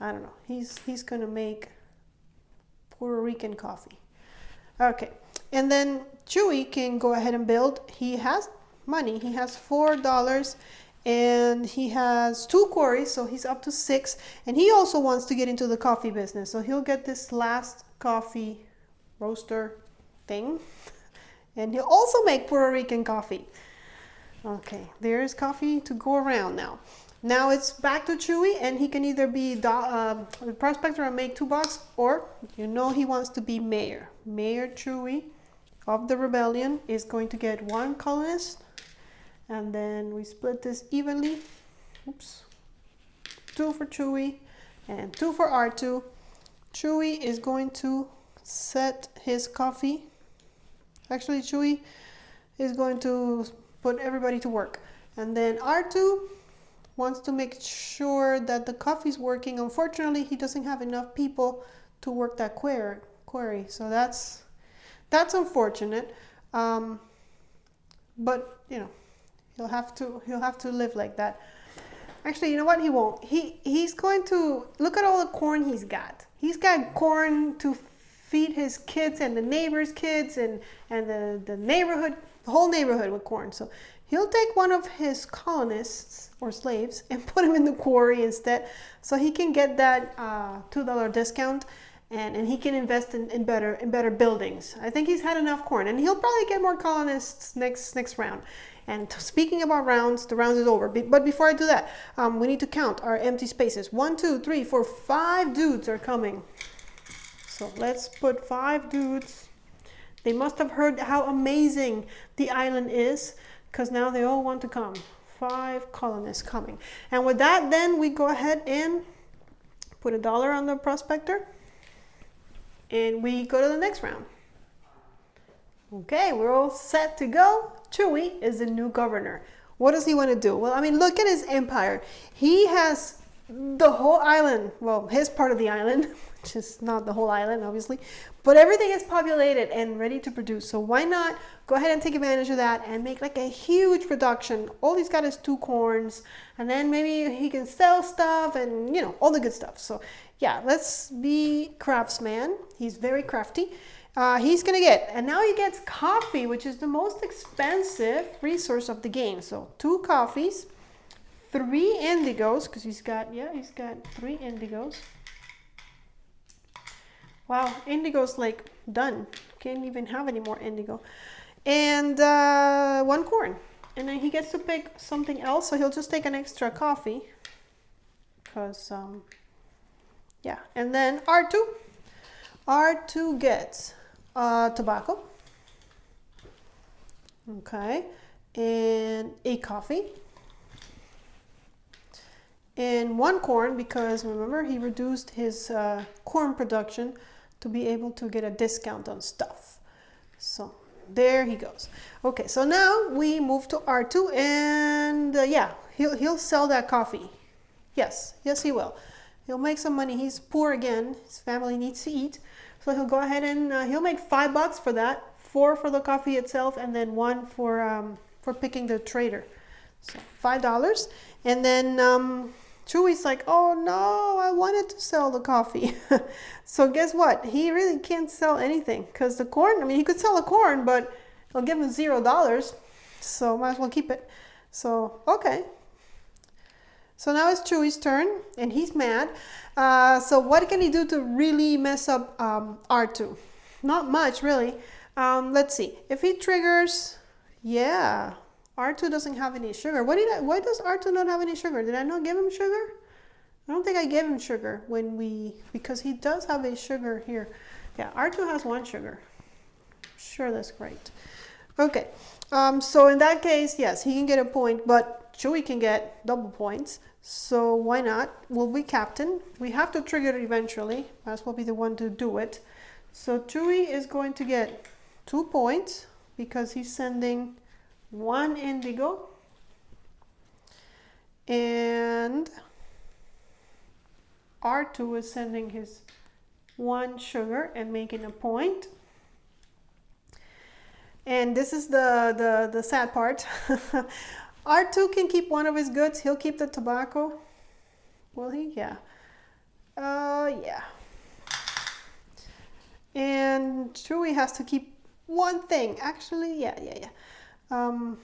I don't know. He's gonna make Puerto Rican coffee. Okay, and then Chewy can go ahead and build. He has money. He has $4 and he has 2 quarries, so he's up to 6. And he also wants to get into the coffee business, so he'll get this last coffee roaster thing, and he'll also make Puerto Rican coffee. Okay, there's coffee to go around now. Now it's back to Chewy, and he can either be the prospector and make $2, or he wants to be mayor. Mayor Chewy of the rebellion is going to get 1 colonist, and then we split this evenly. Oops. 2 for Chewy and 2 for R2. Chewy is going to set his coffee. Actually, Chewy is going to put everybody to work, and then R2 wants to make sure that the coffee's working. Unfortunately, he doesn't have enough people to work that query, so that's unfortunate. But he'll have to live like that. Actually, you know what? He won't. He's going to look at all the corn he's got. He's got corn to feed his kids and the neighbors' kids and the neighborhood, the whole neighborhood with corn. So he'll take one of his colonists or slaves and put him in the quarry instead, so he can get that $2 discount, and he can invest in better buildings. I think he's had enough corn, and he'll probably get more colonists next round. And speaking about rounds, the round is over. But before I do that, we need to count our empty spaces. 1, 2, 3, 4, 5 dudes are coming. So let's put 5 dudes. They must have heard how amazing the island is, because now they all want to come. 5 colonists coming. And with that, then we go ahead and put $1 on the prospector, and we go to the next round. Okay, we're all set to go. Chewy is the new governor. What does he want to do? Well, I mean, look at his empire. He has the whole island, well, his part of the island, which is not the whole island, obviously, but everything is populated and ready to produce. So why not go ahead and take advantage of that and make like a huge production? All he's got is 2 corns, and then maybe he can sell stuff and, all the good stuff. So yeah, let's be craftsman. He's very crafty. He's gonna get, and now he gets coffee, which is the most expensive resource of the game. So 2 coffees, 3 indigos, because he's got 3 indigos. Wow, indigo's like done. Can't even have any more indigo. And 1 corn. And then he gets to pick something else, so he'll just take an extra coffee. Because, yeah. And then R2 gets tobacco. Okay. And a coffee. And 1 corn, because remember, he reduced his corn production to be able to get a discount on stuff. So there he goes. Okay, so now we move to R2, and yeah, he'll sell that coffee. Yes, he will. He'll make some money. He's poor again. His family needs to eat. So he'll go ahead and he'll make $5 for that, 4 for the coffee itself, and then 1 for picking the trader. So $5. And then Chewy's like, oh no, I wanted to sell the coffee. So guess what? He really can't sell anything, because the corn, I mean, he could sell the corn, but it'll give him $0. So might as well keep it. So, okay. So now it's Chewy's turn, and he's mad. So what can he do to really mess up R2? Not much, really. Let's see. If he triggers, yeah, R2 doesn't have any sugar. Why does R2 not have any sugar? Did I not give him sugar? I don't think I gave him sugar because he does have a sugar here. Yeah, R2 has 1 sugar. Sure, that's great. Okay, so in that case, yes, he can get a point, but Chewy can get double points. So why not? We'll be captain. We have to trigger it eventually. Might as well be the one to do it. So Chewy is going to get 2 points because he's sending 1 indigo, and R2 is sending his 1 sugar and making a point. And this is the sad part. R2 can keep one of his goods. He'll keep the tobacco, Will he? Yeah. Yeah. And Chewie has to keep one thing. Actually, yeah. Oh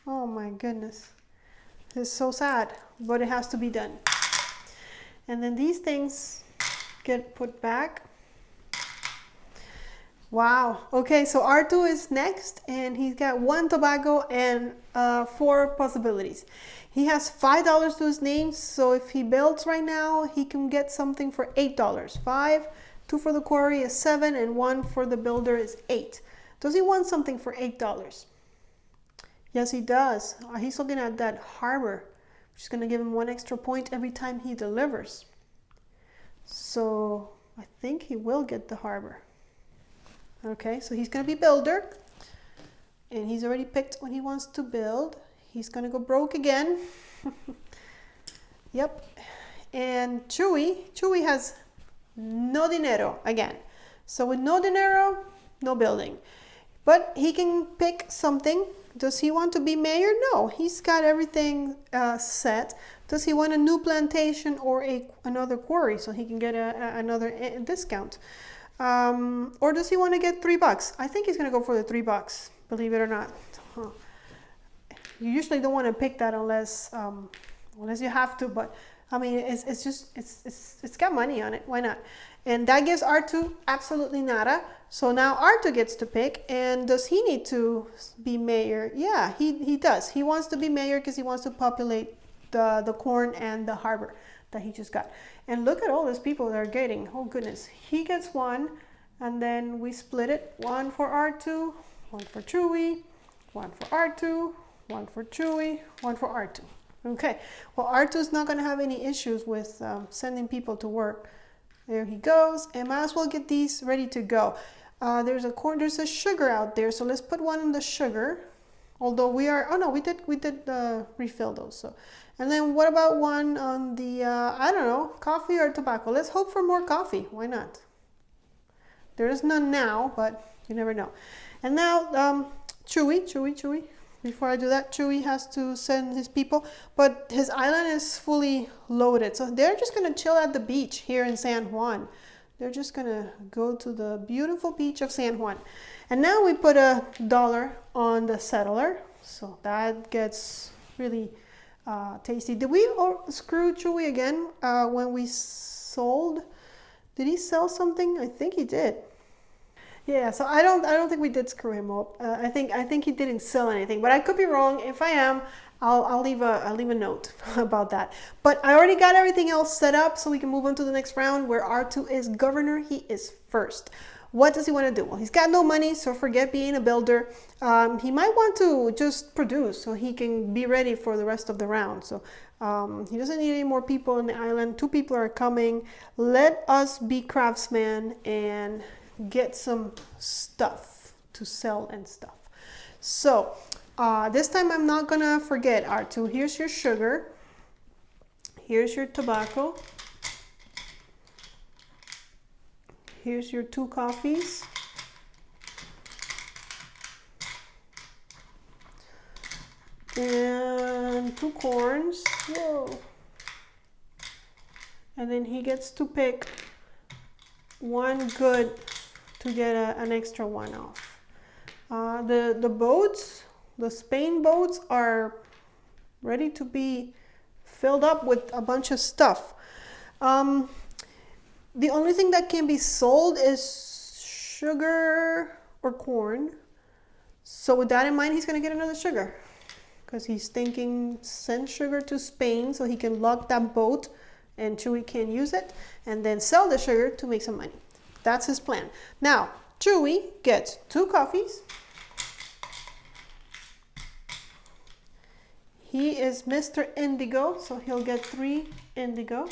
my goodness. This is so sad, but it has to be done. And then these things get put back. Wow. Okay, so R2 is next, and he's got 1 tobacco and 4 possibilities. He has $5 to his name, so if he builds right now, he can get something for $8. 5, 2 for the quarry is 7, and 1 for the builder is 8. Does he want something for $8? Yes, he does. He's looking at that harbor, which is going to give him 1 extra point every time he delivers. So I think he will get the harbor. Okay, so he's going to be builder, and he's already picked what he wants to build. He's going to go broke again. Yep. And Chewie has no dinero again. So with no dinero, no building. But he can pick something. Does he want to be mayor? No, he's got everything set. Does he want a new plantation or another quarry so he can get another discount? Or does he want to get $3? I think he's going to go for the $3, believe it or not. You usually don't want to pick that unless you have to, but I mean, it's got money on it. Why not? And that gives R2 absolutely nada. So now R2 gets to pick. And does he need to be mayor? Yeah, he does. He wants to be mayor because he wants to populate the corn and the harbor that he just got. And look at all these people that are getting. Oh goodness. He gets 1, and then we split it. 1 for R2, 1 for Chewie, 1 for R2, 1 for Chewie, 1 for R2. Okay, well, R2 is not going to have any issues with sending people to work. There he goes, and might as well get these ready to go. There's a sugar out there, so let's put 1 in the sugar. Although we did refill those. So, and then what about 1 on the I don't know, coffee or tobacco? Let's hope for more coffee. Why not? There is none now, but you never know. And now Chewie. Before I do that, Chewie has to send his people, but his island is fully loaded. So they're just going to chill at the beach here in San Juan. They're just going to go to the beautiful beach of San Juan. And now we put $1 on the settler. So that gets really tasty. Did we screw Chewie again when we sold? Did he sell something? I think he did. Yeah, so I don't think we did screw him up. I think he didn't sell anything, but I could be wrong. If I am, I'll leave a note about that. But I already got everything else set up, so we can move on to the next round where R2 is governor. He is first. What does he want to do? Well, he's got no money, so forget being a builder. He might want to just produce so he can be ready for the rest of the round. So he doesn't need any more people on the island. 2 people are coming. Let us be craftsmen and get some stuff to sell and stuff. So this time I'm not gonna forget R2. Here's your sugar. Here's your tobacco. Here's your 2 coffees. And 2 corns. Whoa. And then he gets to pick 1 good to get an extra 1 off. The boats, the Spain boats, are ready to be filled up with a bunch of stuff. The only thing that can be sold is sugar or corn. So with that in mind, he's going to get another sugar because he's thinking send sugar to Spain so he can lock that boat and Chewie can use it, and then sell the sugar to make some money. That's his plan. Now, Chewie gets 2 coffees. He is Mr. Indigo, so he'll get 3 indigo.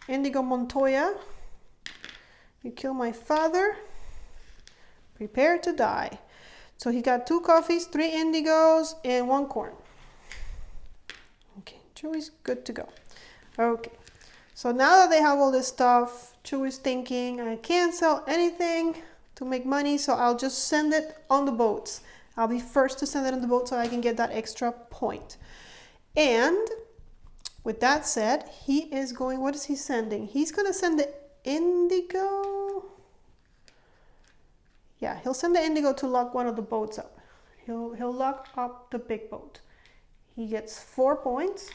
Indigo Montoya, you kill my father, prepare to die. So he got 2 coffees, 3 indigos, and 1 corn. Okay, Chewie's good to go. Okay, so now that they have all this stuff, Chewie's thinking, I can't sell anything to make money, so I'll just send it on the boats. I'll be first to send it on the boat so I can get that extra point. And with that said, he is going, what is he sending? He's going to send the indigo. Yeah, he'll send the indigo to lock one of the boats up. He'll lock up the big boat. He gets 4 points.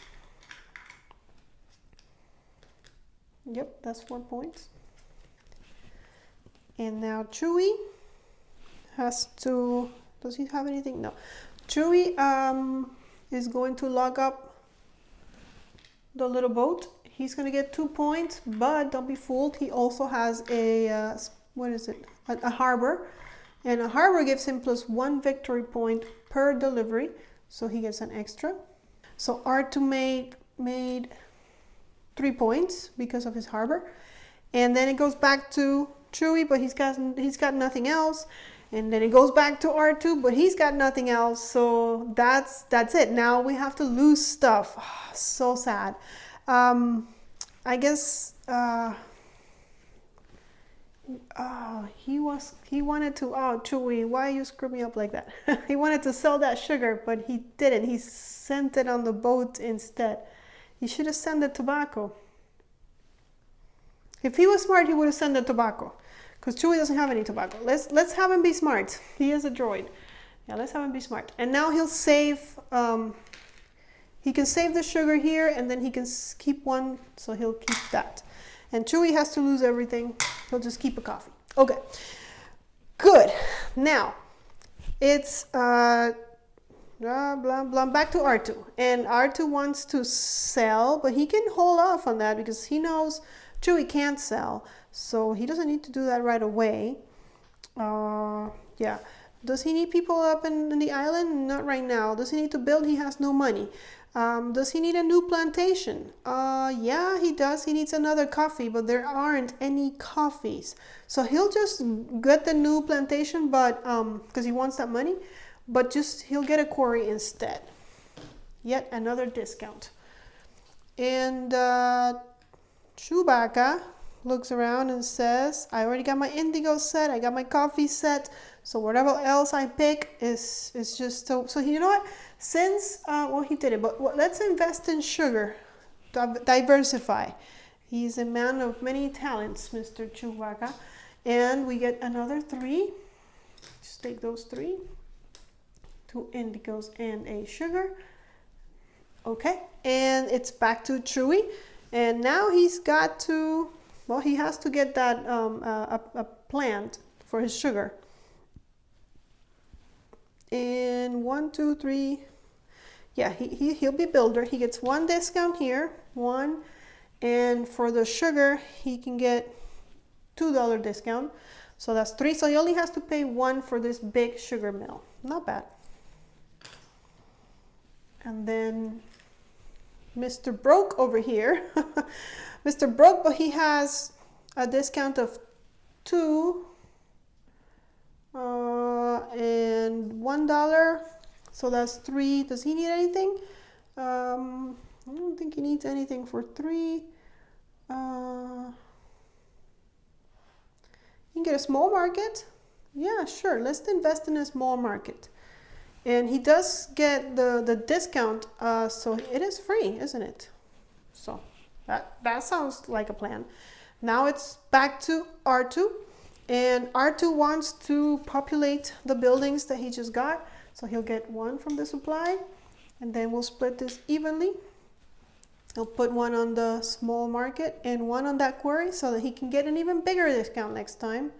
Yep, that's 4 points. And now Chewy has to, does he have anything? No. Chewy is going to lock up the little boat. He's going to get 2 points, but don't be fooled. He also has a, what is it? A harbor. And a harbor gives him +1 victory point per delivery. So he gets an extra. So R2 made 3 points because of his harbor. And then it goes back to Chewy, but he's got nothing else. And then it goes back to R2, but he's got nothing else. So that's it. Now we have to lose stuff. Oh, so sad. I guess he wanted to, oh Chewy, why you screw me up like that? He wanted to sell that sugar, but he didn't. He sent it on the boat instead. He should have sent the tobacco. If he was smart, he would have sent the tobacco, because Chewy doesn't have any tobacco. Let's have him be smart. He is a droid. Yeah, let's have him be smart. And now he'll save. He can save the sugar here, and then he can keep one, so he'll keep that. And Chewy has to lose everything. He'll just keep a coffee. Okay, good. Now it's blah blah blah. Back to R2, and R2 wants to sell, but he can hold off on that because he knows Chewy can't sell, so he doesn't need to do that right away. Yeah. Does he need people up in the island? Not right now. Does he need to build? He has no money. Does he need a new plantation? Yeah, he does. He needs another coffee, but there aren't any coffees. So he'll just get the new plantation, but because he wants that money, but just he'll get a quarry instead. Yet another discount. And Chewbacca looks around and says, I already got my indigo set, I got my coffee set, so whatever else I pick is just so you know what, since well, he did it, but let's invest in sugar, diversify. He's a man of many talents, Mr. Chewbacca. And we get another 3. Just take those 3, 2 indigos and a sugar. Okay, and it's back to Chewy. And now he's got to, well, he has to get that a plant for his sugar. And 1, 2, 3, yeah, he'll be builder. He gets 1 discount here, 1, and for the sugar he can get $2 discount. So that's 3. So he only has to pay 1 for this big sugar mill. Not bad. And then Mr. Broke over here, Mr. Broke, but he has a discount of 2 and $1, so that's 3. Does he need anything? I don't think he needs anything for 3. You can get a small market. Yeah, sure. Let's invest in a small market. And he does get the discount, so it is free, isn't it? So that sounds like a plan. Now it's back to R2, and R2 wants to populate the buildings that he just got, so he'll get 1 from the supply, and then we'll split this evenly. He'll put 1 on the small market and 1 on that quarry, so that he can get an even bigger discount next time.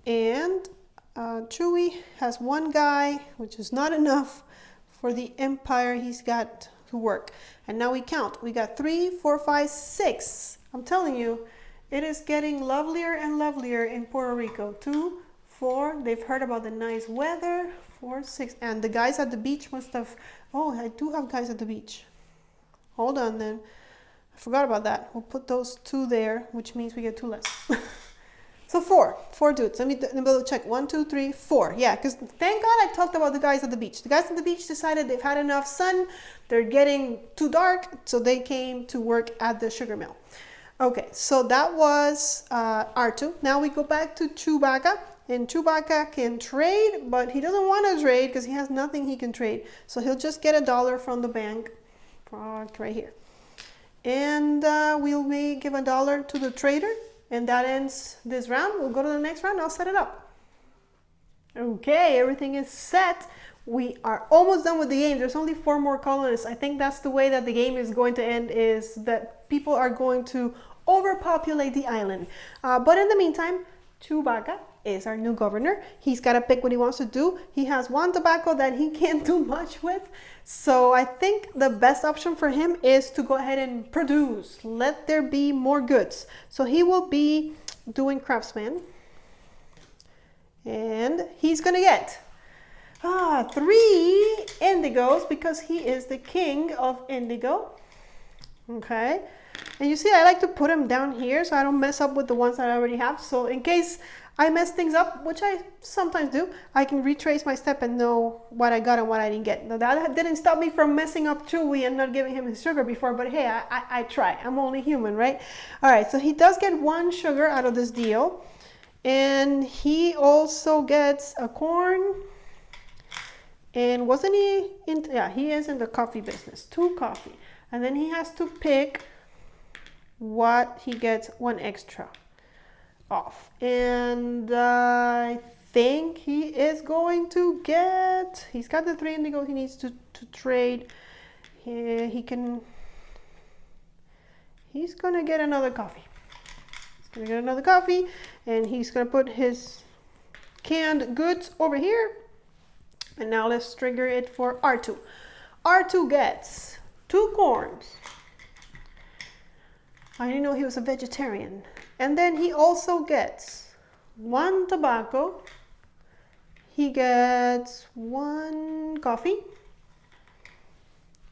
And Chewy has 1 guy, which is not enough for the empire he's got to work. And now we count. We got 3, 4, 5, 6. I'm telling you, it is getting lovelier and lovelier in Puerto Rico. 2, 4. They've heard about the nice weather. 4, 6. And the guys at the beach must have... Oh, I do have guys at the beach. Hold on then. I forgot about that. We'll put those 2 there, which means we get 2 less. So 4 dudes. Let me double check. 1, 2, 3, 4. Yeah, because thank God I talked about the guys at the beach. The guys at the beach decided they've had enough sun. They're getting too dark, so they came to work at the sugar mill. Okay, so that was R2. Now we go back to Chewbacca. And Chewbacca can trade, but he doesn't want to trade because he has nothing he can trade. So he'll just get $1 from the bank. Parked right here. And we'll give $1 to the trader, and that ends this round. We'll go to the next round. I'll set it up. Okay, everything is set. We are almost done with the game. There's only 4 more colonists. I think that's the way that the game is going to end, is that people are going to overpopulate the island. But in the meantime, Chewbacca is our new governor. He's got to pick what he wants to do. He has 1 tobacco that he can't do much with. So I think the best option for him is to go ahead and produce. Let there be more goods. So he will be doing craftsman. And he's going to get 3 indigos because he is the king of indigo. Okay. And you see, I like to put them down here so I don't mess up with the ones that I already have. So in case I mess things up, which I sometimes do, I can retrace my step and know what I got and what I didn't get. Now that didn't stop me from messing up Chewie and not giving him his sugar before, but hey, I try. I'm only human, right? All right, so he does get 1 sugar out of this deal. And he also gets a corn. And wasn't he in, yeah, he is in the coffee business, 2 coffee. And then he has to pick what he gets 1 extra off. And I think he is going to get, he's got the 3 indigo he needs to trade. He's gonna get another coffee. He's gonna get another coffee, and he's gonna put his canned goods over here. And now let's trigger it for R2. R2 gets 2 corns. I didn't know he was a vegetarian. And then he also gets 1 tobacco. He gets 1 coffee.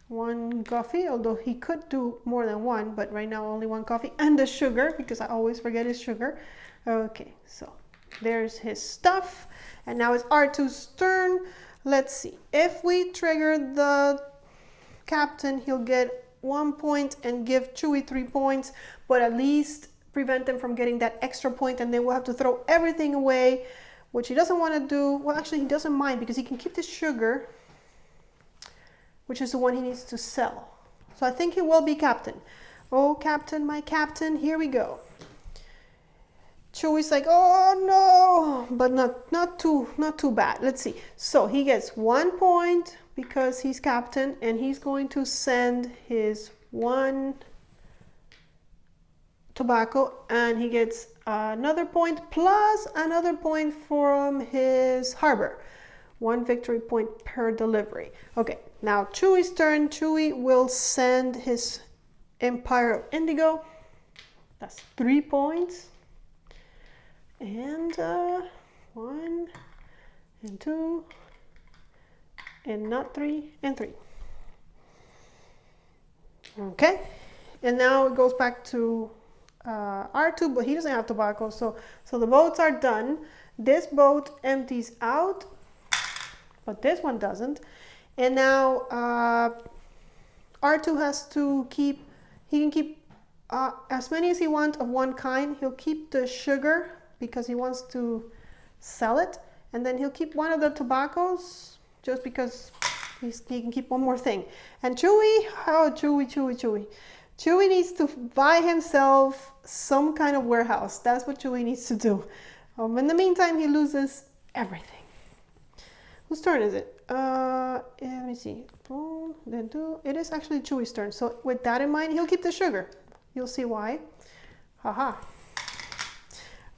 1 coffee, although he could do more than 1, but right now only 1 coffee. And the sugar, because I always forget his sugar. Okay, so there's his stuff. And now it's R2's turn. Let's see. If we trigger the captain, he'll get 1 point and give Chewie 3 points, but at least prevent them from getting that extra point, and then we'll have to throw everything away, which he doesn't want to do. Well, actually, he doesn't mind because he can keep the sugar, which is the one he needs to sell. So I think he will be captain. Oh, captain, my captain, here we go. Chewie's like, oh no, but not too bad. Let's see. So he gets 1 point because he's captain, and he's going to send his 1 tobacco, and he gets another point plus another point from his harbor. 1 victory point per delivery. Okay, now Chewie's turn. Chewie will send his Empire of Indigo. That's 3 points. And 1 and 2 and not 3 and 3. Okay, and now it goes back to R2, but he doesn't have tobacco, so the boats are done. This boat empties out, but this one doesn't. And now R2 has to keep, he can keep as many as he wants of 1 kind. He'll keep the sugar because he wants to sell it, and then he'll keep 1 of the tobaccos just because he can keep 1 more thing. And Chewie, oh, Chewie needs to buy himself some kind of warehouse. That's what Chewie needs to do. In the meantime, he loses everything. Whose turn is it? Let me see. Then 2. It is actually Chewie's turn. So with that in mind, he'll keep the sugar. You'll see why. Haha.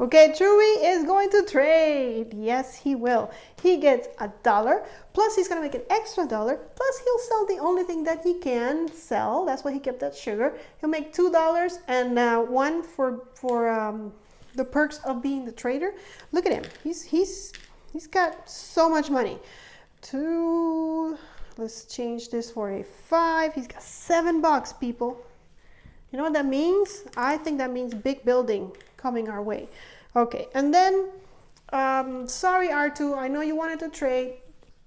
Okay, Chewie is going to trade. Yes, he will. He gets $1, plus he's gonna make an extra $1, plus he'll sell the only thing that he can sell. That's why he kept that sugar. He'll make $2 and 1 for the perks of being the trader. Look at him. He's got so much money. 2. Let's change this for a 5. He's got $7, people. You know what that means? I think that means big building coming our way. Okay, and then sorry R2, I know you wanted to trade,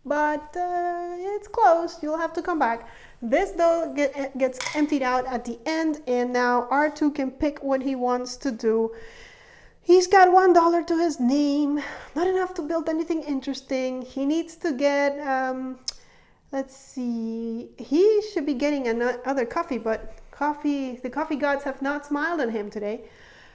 but it's closed. You'll have to come back. This though gets emptied out at the end, and now R2 can pick what he wants to do. He's got $1 to his name, not enough to build anything interesting. He needs to get Let's see. He should be getting another coffee, but the coffee gods have not smiled on him today.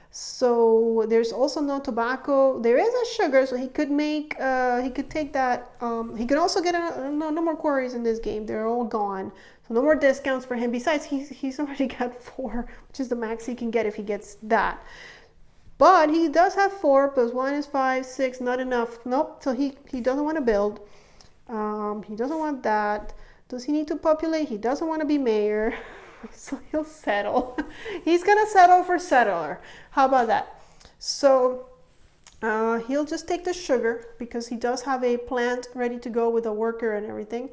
So there's also no tobacco. There is a sugar, so he could make. He could take that. He could also get no more quarries in this game. They're all gone. So no more discounts for him. Besides, he's already got 4, which is the max he can get if he gets that. But he does have 4 plus 1 is 5, 6. Not enough. Nope. So he doesn't want to build. He doesn't want that. Does he need to populate? He doesn't want to be mayor. So he'll settle. He's gonna settle for settler. How about that? So he'll just take the sugar because he does have a plant ready to go with a worker and everything.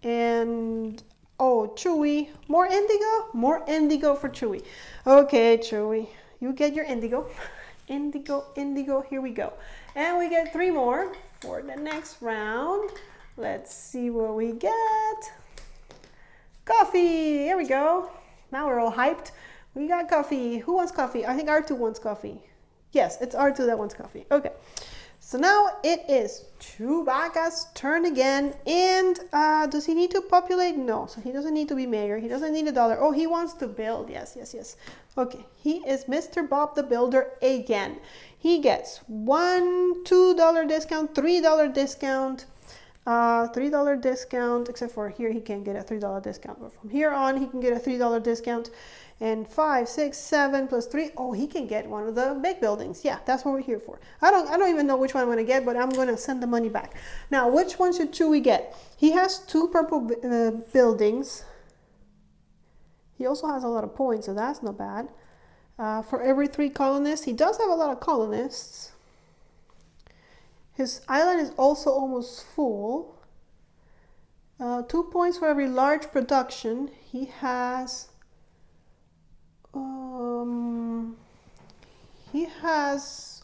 And oh, Chewy, more indigo? More indigo for Chewy. Okay, Chewy, you get your indigo. Indigo, here we go. And we get 3 more for the next round. Let's see what we get. Coffee, here we go. Now we're all hyped. We got coffee. Who wants coffee? I think R2 wants coffee. Yes, it's R2 that wants coffee. Okay, so now it is Chewbacca's turn again. And does he need to populate? No, so he doesn't need to be mayor. He doesn't need $1. Oh, he wants to build. Yes. Okay, he is Mr. Bob the Builder again. He gets $2 discount, $3 discount, $3 discount, except for here he can't get a $3 discount, but from here on he can get a $3 discount, and 5, 6, 7 plus 3. Oh, he can get one of the big buildings. Yeah, that's what we're here for. I don't even know which one I'm going to get, but I'm going to send the money back. Now, which one should Chewie get? He has 2 purple buildings. He also has a lot of points, so that's not bad. For every 3 colonists, he does have a lot of colonists. His island is also almost full. 2 points for every large production. He has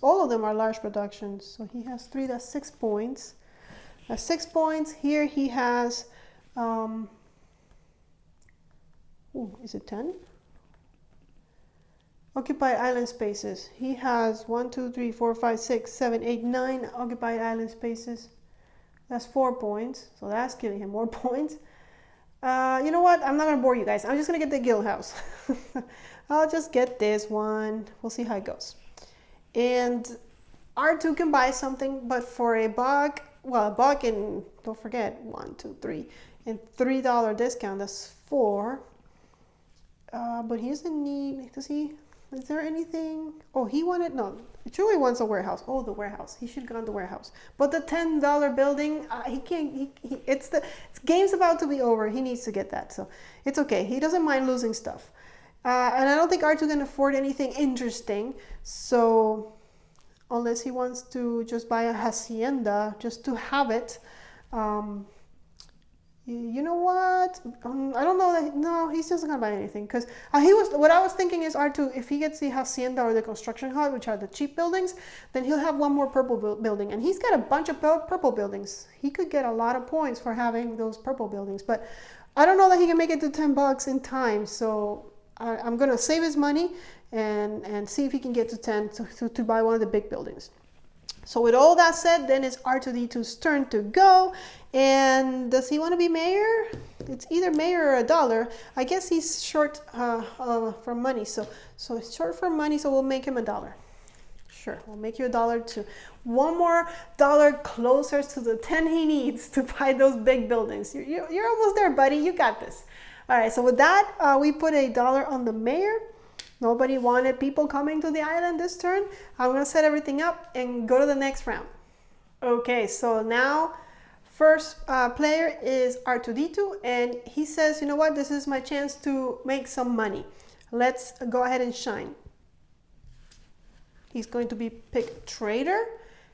all of them are large productions. So he has 3, that's 6 points. That's 6 points. Here he has, is it 10? Occupied island spaces. He has 1, 2, 3, 4, 5, 6, 7, 8, 9 occupied island spaces. That's 4 points. So that's giving him more points. You know what? I'm not going to bore you guys. I'm just going to get the guild house. I'll just get this one. We'll see how it goes. And R2 can buy something, but for a buck, well, a buck and don't forget 1, 2, 3, and $3 discount. That's 4. But he doesn't need, does he? Is there anything? Oh, he wanted, no, Chewie wants a warehouse. Oh, the warehouse. He should go on the warehouse. But the $10 building, he can't, it's game's about to be over. He needs to get that. So it's okay. He doesn't mind losing stuff. And I don't think R2 can afford anything interesting. So unless he wants to just buy a hacienda just to have it, you know what? I don't know that. No, he's just not gonna buy anything because what I was thinking is R2. If he gets the hacienda or the construction hut, which are the cheap buildings, then he'll have 1 more purple building, and he's got a bunch of purple buildings. He could get a lot of points for having those purple buildings, but I don't know that he can make it to $10 in time. So I'm gonna save his money and see if he can get to 10 to buy one of the big buildings. So with all that said, then it's R2D2's turn to go. And does he want to be mayor? It's either mayor or $1. I guess he's short for money. So it's short for money, so we'll make him $1. Sure, we'll make you $1 too. 1 more dollar closer to the 10 he needs to buy those big buildings. You're almost there, buddy. You got this. All right, so with that, we put $1 on the mayor. Nobody wanted people coming to the island this turn. I'm going to set everything up and go to the next round. Okay, so now first player is R2D2, and he says, you know what, this is my chance to make some money. Let's go ahead and shine. He's going to be pick trader,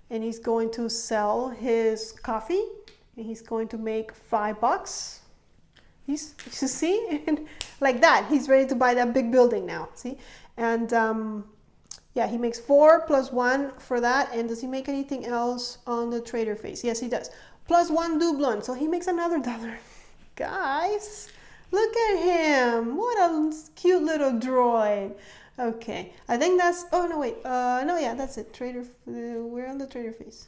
and he's going to sell his coffee, and he's going to make $5. You see, like that, he's ready to buy that big building now. See, and yeah, he makes 4 plus 1 for that. And does he make anything else on the trader face? Yes, he does. Plus 1 doublon, so he makes another $1. Guys, look at him! What a cute little droid. Okay, I think that's. Oh no, wait. No, yeah, that's it. Trader. We're on the trader face.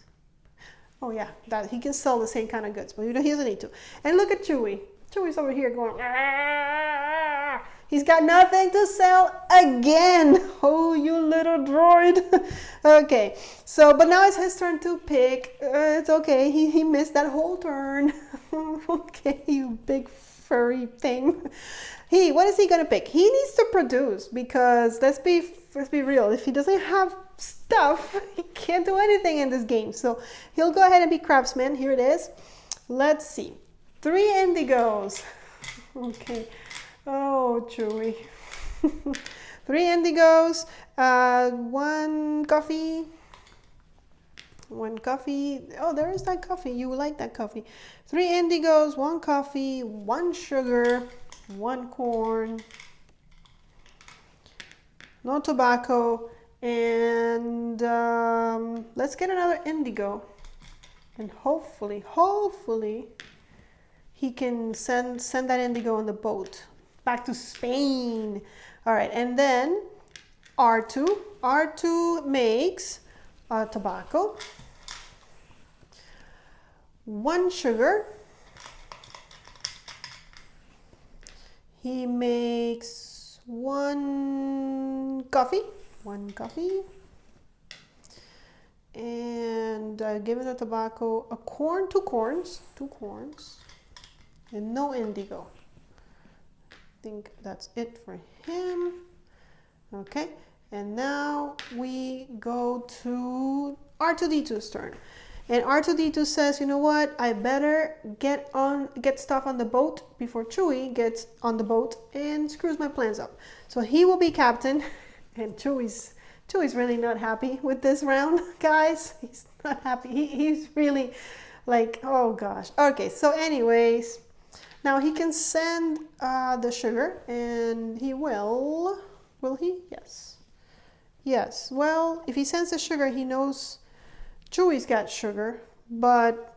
Oh yeah, that he can sell the same kind of goods, but he doesn't need to. And look at Chewy. Chewy's over here going, "Ah!" He's got nothing to sell again. Oh, you little droid. Okay, so, but now it's his turn to pick. It's okay, he missed that whole turn. Okay, you big furry thing. What is he gonna pick? He needs to produce, because let's be real. If he doesn't have stuff, he can't do anything in this game. So he'll go ahead and be craftsman. Here it is. Let's see. 3 indigos. Okay. Oh, Chewy. 3 indigos. 1 coffee. 1 coffee. Oh, there is that coffee. You like that coffee. 3 indigos, 1 coffee, 1 sugar, 1 corn, no tobacco, and let's get another indigo, and hopefully he can send that indigo on the boat back to Spain. All right, and then R2 makes tobacco, 1 sugar. He makes 1 coffee, and give it a tobacco, a corn, 2 corns, and no indigo. I think that's it for him. Okay, and now we go to R2D2's turn. And R2D2 says, you know what? I better get stuff on the boat before Chewy gets on the boat and screws my plans up. So he will be captain, and Chewy's really not happy with this round, guys. He's not happy. He's really like, oh gosh. Okay, so anyways, now he can send the sugar, and he will he? Yes. Well, if he sends the sugar, he knows Chewy's got sugar, but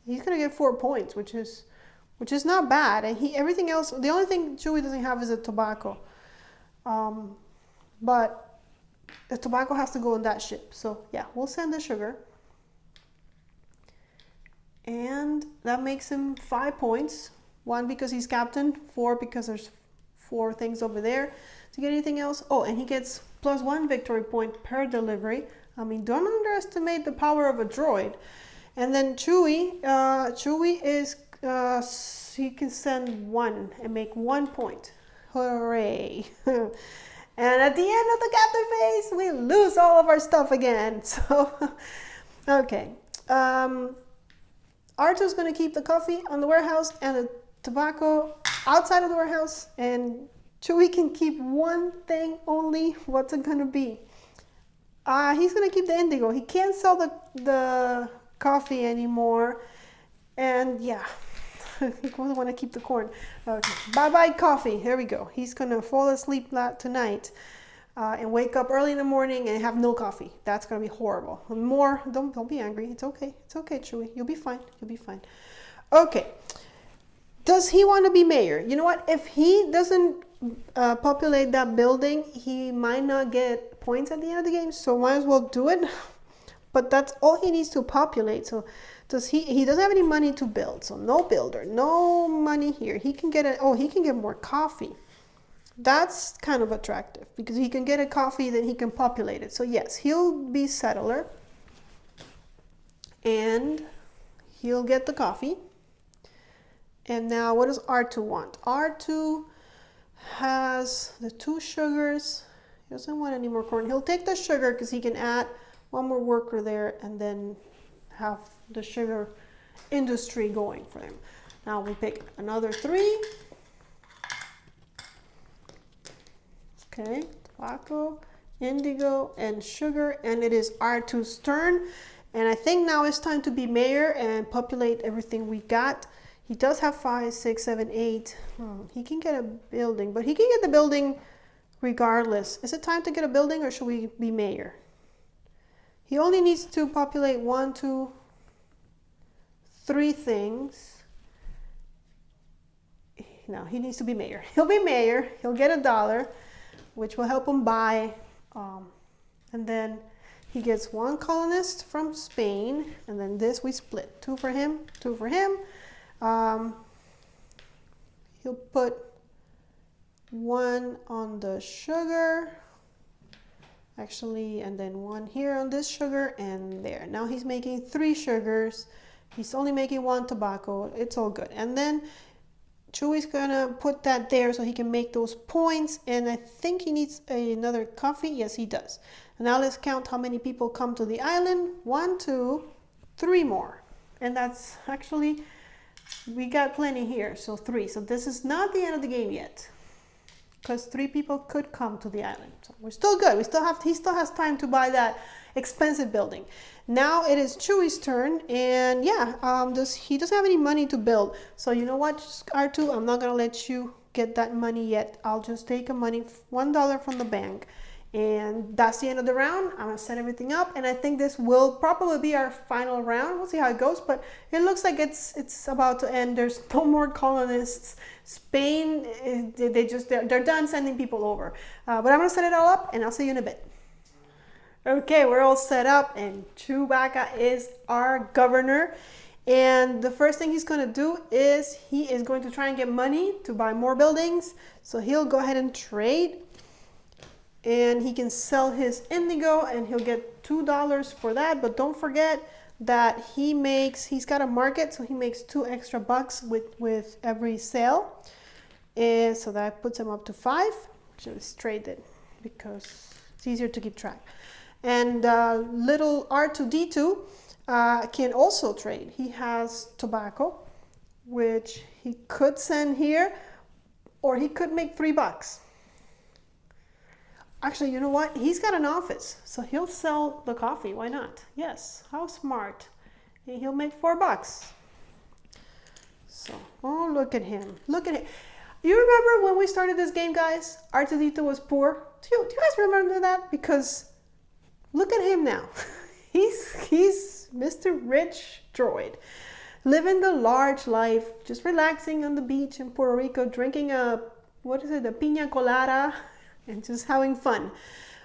he's gonna get 4 points, which is not bad. And everything else, the only thing Chewy doesn't have is a tobacco, but the tobacco has to go on that ship. So yeah, we'll send the sugar, and that makes him 5 points. 1 because he's captain, 4 because there's 4 things over there. To get anything else? Oh, and he gets +1 victory point per delivery. I mean, don't underestimate the power of a droid. And then Chewy is, he can send 1 and make 1 point. Hooray. And at the end of the captain phase, we lose all of our stuff again. So, okay. Arthur's going to keep the coffee on the warehouse and the tobacco outside of the warehouse. And Chewy can keep 1 thing only. What's it going to be? He's gonna keep the indigo. He can't sell the coffee anymore, and yeah, he doesn't want to keep the corn. Okay, bye coffee. Here we go. He's gonna fall asleep tonight, and wake up early in the morning and have no coffee. That's gonna be horrible. Don't be angry. It's okay, Chewy. You'll be fine. Okay. Does he want to be mayor? You know what? If he doesn't populate that building, he might not get points at the end of the game, so might as well do it. But that's all he needs to populate. So he doesn't have any money to build, so no builder, no money here. He can get he can get more coffee. That's kind of attractive, because he can get a coffee, then he can populate it. So yes, he'll be settler, and he'll get the coffee. And now what does R2 want? R2 has the 2 sugars. He doesn't want any more corn. He'll take the sugar because he can add 1 more worker there and then have the sugar industry going for him. Now we pick another 3. Okay, tobacco, indigo, and sugar. And it is R2's turn. And I think now it's time to be mayor and populate everything we got. He does have 5, 6, 7, 8. He can get a building, but he can get the building regardless. Is it time to get a building, or should we be mayor? He only needs to populate 1, 2, 3 things. No, he needs to be mayor. He'll be mayor. He'll get $1, which will help him buy. And then He gets 1 colonist from Spain, and then this we split. 2 for him, 2 for him. He'll put 1 on the sugar, actually, and then 1 here on this sugar and there. Now he's making 3 sugars. He's only making 1 tobacco. It's all good. And then Chewy's gonna put that there so he can make those points. And I think he needs another coffee. Yes, he does. And now let's count how many people come to the island. 1, 2, 3 more. And that's actually, we got plenty here. So 3. So this is not the end of the game yet, because 3 people could come to the island. So we're still good. He still has time to buy that expensive building. Now it is Chewy's turn, and yeah, he doesn't have any money to build. So you know what, R2, I'm not gonna let you get that money yet. I'll just take a money, $1 from the bank. And that's the end of the round. I'm gonna set everything up, and I think this will probably be our final round. We'll see how it goes, but it looks like it's about to end. There's no more colonists. Spain, they're done sending people over. But I'm gonna set it all up, and I'll see you in a bit. Okay, we're all set up, and Chewbacca is our governor. And the first thing he's gonna do is he is going to try and get money to buy more buildings. So he'll go ahead and trade. And he can sell his indigo, and he'll get $2 for that. But don't forget that he's got a market, so he makes 2 extra bucks with every sale. And so that puts him up to 5. Just trade it because it's easier to keep track. And little R2D2 can also trade. He has tobacco, which he could send here, or he could make 3 bucks. Actually, you know what? He's got an office, so he'll sell the coffee. Why not? Yes, how smart. And he'll make 4 bucks. So, oh, look at him. Look at him. You remember when we started this game, guys? R2D2 was poor. Do you guys remember that? Because look at him now. He's Mr. Rich Droid, living the large life, just relaxing on the beach in Puerto Rico, drinking a piña colada, and just having fun.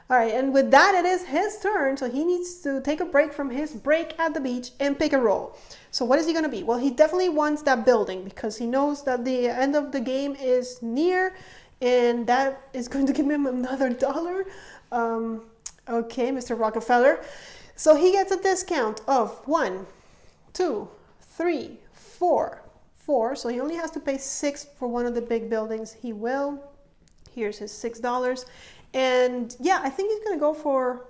All right, and with that, it is his turn, so he needs to take a break from his break at the beach and pick a role. So what is he gonna be? Well, he definitely wants that building because he knows that the end of the game is near, and that is going to give him another $1. Okay, Mr. Rockefeller. So he gets a discount of 1, 2, 3, 4. So he only has to pay 6 for one of the big buildings. He will. Here's his $6. And yeah, I think he's gonna go for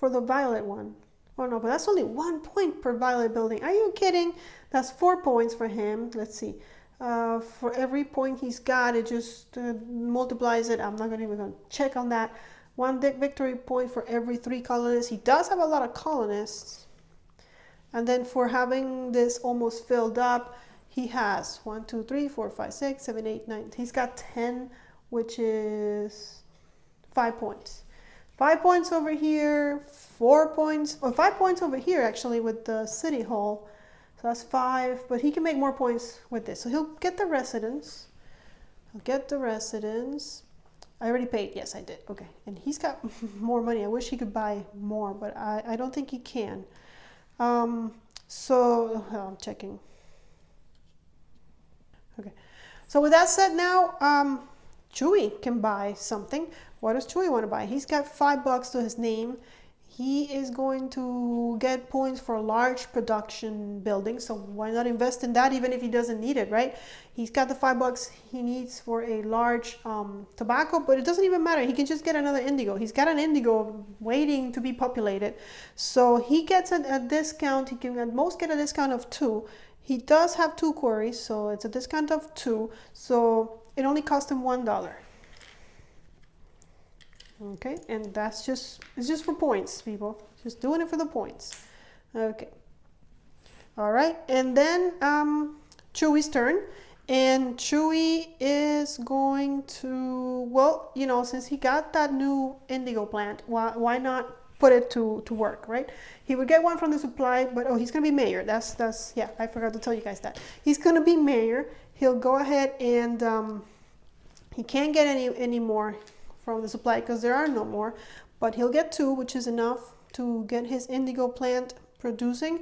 the violet one. Oh no, but that's only 1 point per violet building. Are you kidding? That's 4 points for him. Let's see. For every point he's got, it just multiplies it. I'm not even gonna check on that. 1 victory point for every 3 colonists. He does have a lot of colonists. And then for having this almost filled up, he has 1, 2, 3, 4, 5, 6, 7, 8, 9. He's got 10, which is 5 points. 5 points over here, 4 points, or 5 points over here actually with the city hall. So that's 5, but he can make more points with this. So he'll get the residence. I already paid. Yes, I did. Okay, and he's got more money. I wish he could buy more, but I don't think he can. So I'm checking. Okay, so with that said, now Chewy can buy something. What does Chewy want to buy? He's got $5 to his name. He is going to get points for a large production building, so why not invest in that even if he doesn't need it, right? He's got the $5 he needs for a large tobacco, but it doesn't even matter. He can just get another indigo. He's got an indigo waiting to be populated, so he gets a discount. He can at most get a discount of 2. He does have 2 quarries, so it's a discount of 2, so it only cost him $1. Okay, and it's just for points, people. Just doing it for the points. Okay. All right, and then Chewy's turn. And Chewy is going to, well, you know, since he got that new indigo plant, why not put it to work, right? He would get one from the supply, but he's gonna be mayor. That's yeah, I forgot to tell you guys that. He's gonna be mayor. He'll go ahead and he can't get any more from the supply because there are no more, but he'll get 2, which is enough to get his indigo plant producing.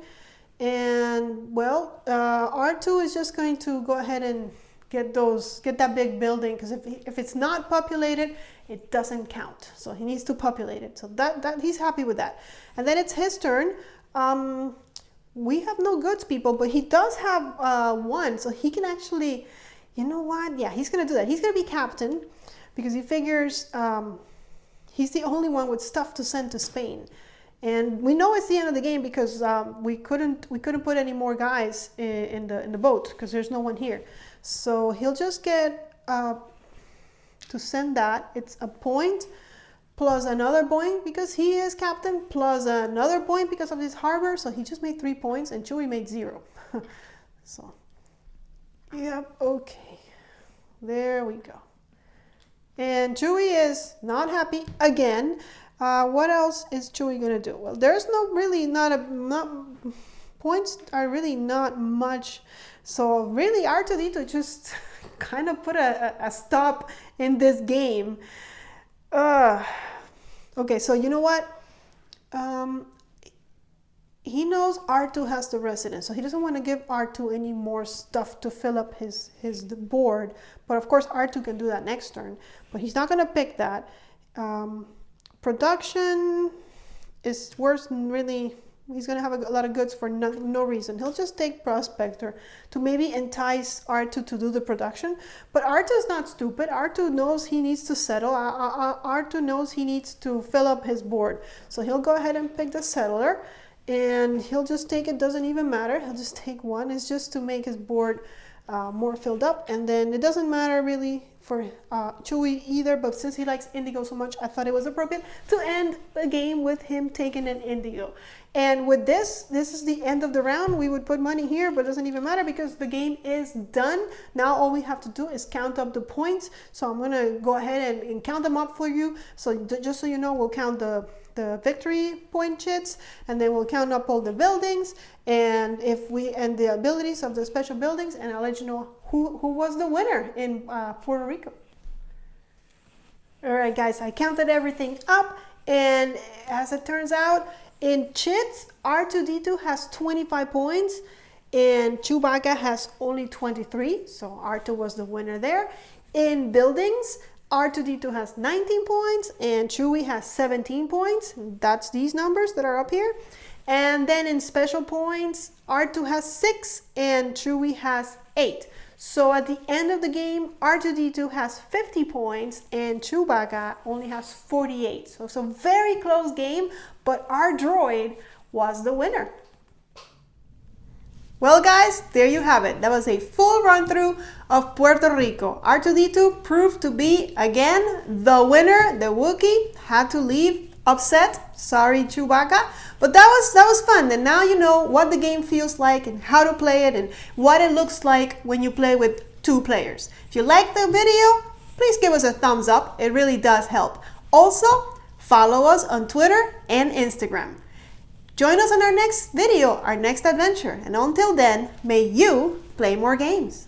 And well, R2 is just going to go ahead and get that big building, because if it's not populated, it doesn't count. So he needs to populate it. So that he's happy with that. And then it's his turn. We have no goods, people, but he does have 1, so he can actually, you know what? Yeah, he's gonna do that. He's gonna be captain because he figures he's the only one with stuff to send to Spain. And we know it's the end of the game because we couldn't put any more guys in the boat because there's no one here. So he'll just get to send that. It's a point plus another point because he is captain, plus another point because of his harbor. So he just made 3 points and Chewie made 0. So, yep, okay. There we go. And Chewie is not happy again. What else is Chewie gonna do? Well, there's points are really not much. So really R2-D2 just kind of put a stop in this game. Okay, so you know what? He knows R2 has the residence, so he doesn't want to give R2 any more stuff to fill up his board. But of course R2 can do that next turn, but he's not going to pick that. Production is worse than really. He's going to have a lot of goods for no reason. He'll just take Prospector to maybe entice R2 to do the production. But R2 is not stupid. R2 knows he needs to settle. R2 knows he needs to fill up his board. So he'll go ahead and pick the settler. And he'll just take it. Doesn't even matter. He'll just take 1. It's just to make his board more filled up. And then it doesn't matter really for Chewie either, but since he likes indigo so much, I thought it was appropriate to end the game with him taking an indigo. And with this is the end of the round. We would put money here, but it doesn't even matter because the game is done. Now all we have to do is count up the points. So I'm gonna go ahead and count them up for you. So just so you know, we'll count the victory point chits, and then we'll count up all the buildings and the abilities of the special buildings, and I'll let you know who was the winner in Puerto Rico. All right, guys, I counted everything up, and as it turns out, in chits, R2-D2 has 25 points, and Chewbacca has only 23, so R2 was the winner there. In buildings, R2-D2 has 19 points and Chewie has 17 points. That's these numbers that are up here. And then in special points, R2 has 6 and Chewie has 8. So at the end of the game, R2-D2 has 50 points and Chewbacca only has 48. So it's a very close game, but our droid was the winner. Well guys, there you have it. That was a full run through of Puerto Rico. R2-D2 proved to be, again, the winner. The Wookiee had to leave upset. Sorry, Chewbacca. But that was fun. And now you know what the game feels like and how to play it and what it looks like when you play with 2 players. If you like the video, please give us a thumbs up. It really does help. Also, follow us on Twitter and Instagram. Join us on our next video, our next adventure, and until then, may you play more games.